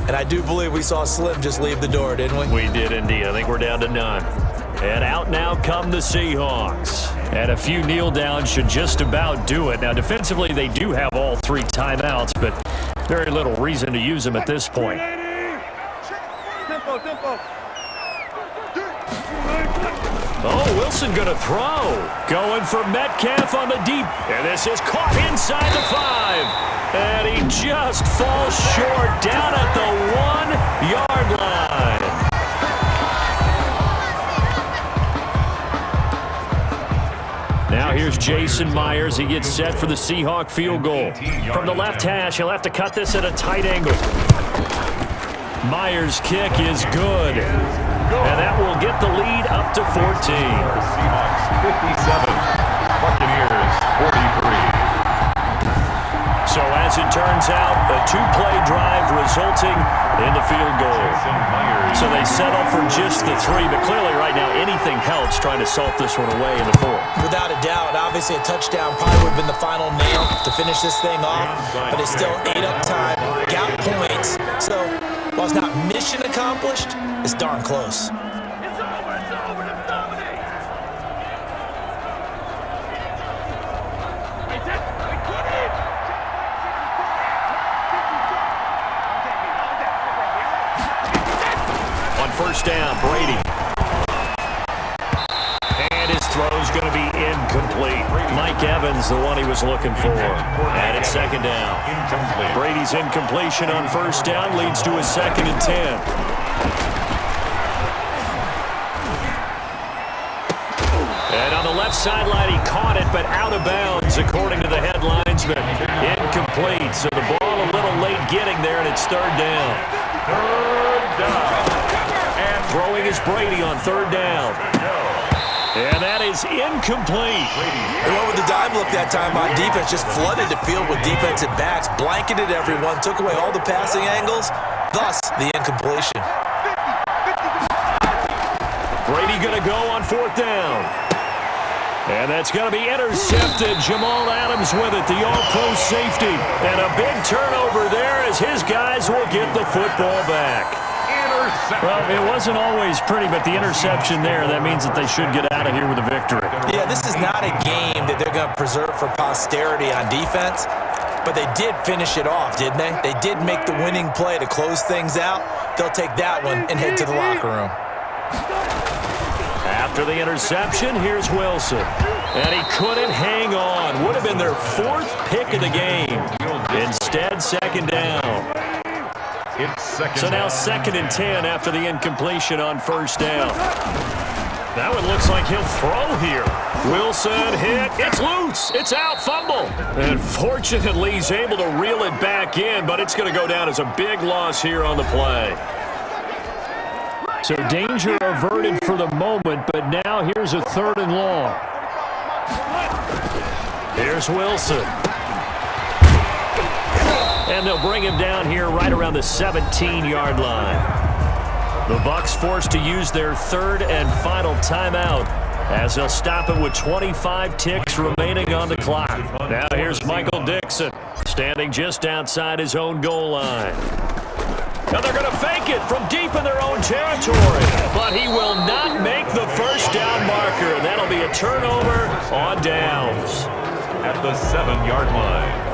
And I do believe we saw Slim just leave the door, didn't we? We did indeed. I think we're down to none. And out now come the Seahawks. And a few kneel downs should just about do it. Now, defensively, they do have all 3 timeouts, but very little reason to use them at this point. Oh, Wilson going to throw. Going for Metcalf on the deep. And this is caught inside the 5. And he just falls short down at the 1-yard line. Now here's Jason Myers. He gets set for the Seahawk field goal. From the left hash, he'll have to cut this at a tight angle. Myers' kick is good. And that will get the lead up to 14. Seahawks 57, Buccaneers 43. So as it turns out, a 2-play drive resulting in the field goal. So they settle for just the 3, but clearly right now anything helps trying to salt this one away in the 4th. Without a doubt, obviously a touchdown probably would have been the final nail to finish this thing off, but it's still ate up time, got points. So while it's not mission accomplished, it's darn close. First down, Brady. And his throw's going to be incomplete. Mike Evans, the one he was looking for. And it's 2nd down. Brady's incompletion on first down leads to a 2nd and 10. And on the left sideline, he caught it, but out of bounds, according to the headlinesman. Incomplete, so the ball a little late getting there, and it's 3rd down. 3rd down. Throwing is Brady on 3rd down. And that is incomplete. They went with the dive look that time on defense, just flooded the field with defensive backs, blanketed everyone, took away all the passing angles, thus the incompletion. Brady going to go on 4th down. And that's going to be intercepted. Jamal Adams with it, the all-pro safety. And a big turnover there as his guys will get the football back. Well, it wasn't always pretty, but the interception there, that means that they should get out of here with a victory. Yeah, this is not a game that they're going to preserve for posterity on defense, but they did finish it off, didn't they? They did make the winning play to close things out. They'll take that one and head to the locker room. After the interception, here's Wilson. And he couldn't hang on. Would have been their 4th pick of the game. Instead, second down. So now 2nd and 10 after the incompletion on first down. That one looks like he'll throw here. Wilson hit. It's loose. It's out. Fumble. And fortunately, he's able to reel it back in, but it's going to go down as a big loss here on the play. So danger averted for the moment, but now here's a 3rd and long. Here's Wilson. And they'll bring him down here right around the 17-yard line. The Bucs forced to use their 3rd and final timeout as they'll stop it with 25 ticks remaining on the clock. Now here's Michael Dixon standing just outside his own goal line. Now they're going to fake it from deep in their own territory, but he will not make the first down marker, and that'll be a turnover on downs. At the 7-yard line.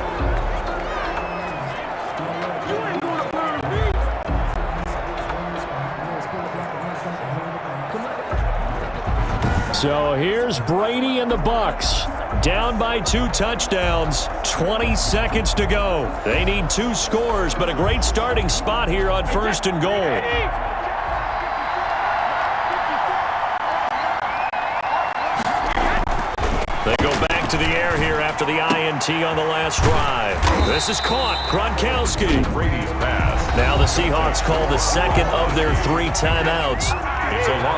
So here's Brady and the Bucs. Down by 2 touchdowns, 20 seconds to go. They need 2 scores, but a great starting spot here on 1st and goal. They go back to the air here after the INT on the last drive. This is caught. Gronkowski. Brady's pass. Now the Seahawks call the 2nd of their 3 timeouts.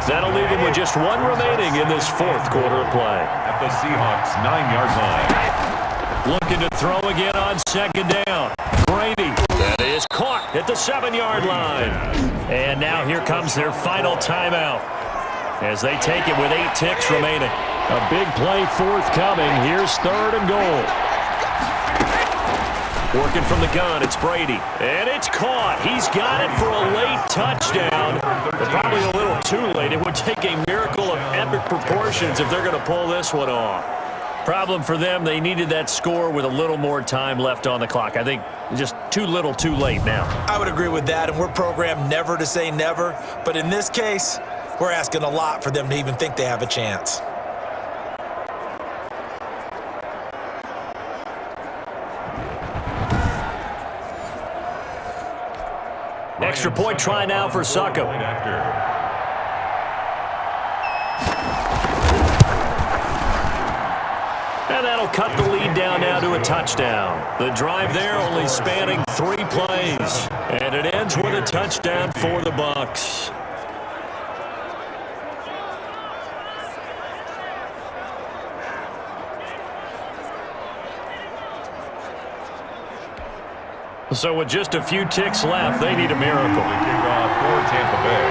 That'll leave them with just 1 remaining in this 4th quarter of play. At the Seahawks 9-yard line. Looking to throw again on 2nd down. Brady. That is caught at the 7-yard line. And now here comes their final timeout as they take it with 8 ticks remaining. A big play forthcoming. Here's 3rd and goal. Working from the gun, it's Brady. And it's caught. He's got it for a late touchdown. But probably a little too late. It would take a miracle of epic proportions if they're going to pull this one off. Problem for them, they needed that score with a little more time left on the clock. I think just too little too late now. I would agree with that, and we're programmed never to say never. But in this case, we're asking a lot for them to even think they have a chance. Extra point try now for Suckup. And that'll cut the lead down now to a touchdown. The drive there only spanning 3 plays. And it ends with a touchdown for the Bucs. So with just a few ticks left, they need a miracle. Kickoff for Tampa Bay.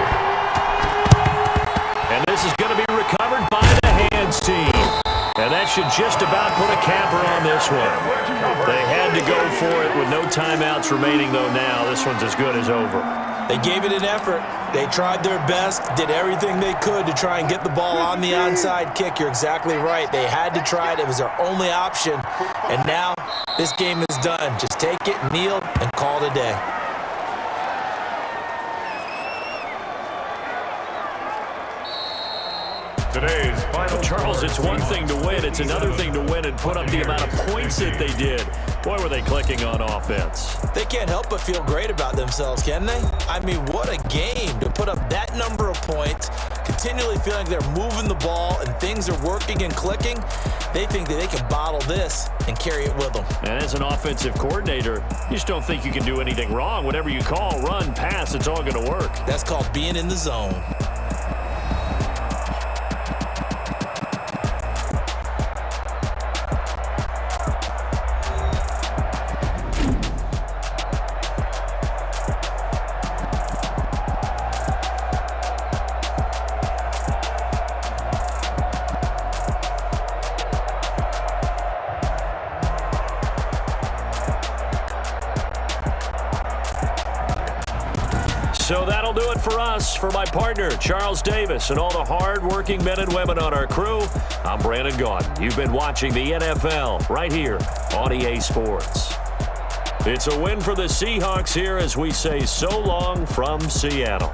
And this is going to be recovered by the hands team. And that should just about put a capper on this one. They had to go for it with no timeouts remaining, though now. This one's as good as over. They gave it an effort. They tried their best, did everything they could to try and get the ball on the onside kick. You're exactly right. They had to try it. It was their only option. And now this game is done. Just take it, kneel, and call it a day. Today's final. Charles, it's one thing to win. It's another thing to win and put up the amount of points that they did. Boy, were they clicking on offense. They can't help but feel great about themselves, can they? I mean, what a game to put up that number of points, continually feeling they're moving the ball and things are working and clicking. They think that they can bottle this and carry it with them. And as an offensive coordinator, you just don't think you can do anything wrong. Whatever you call, run, pass, it's all going to work. That's called being in the zone. So that'll do it for us. For my partner, Charles Davis, and all the hard-working men and women on our crew, I'm Brandon Godwin. You've been watching the NFL right here on EA Sports. It's a win for the Seahawks here as we say so long from Seattle.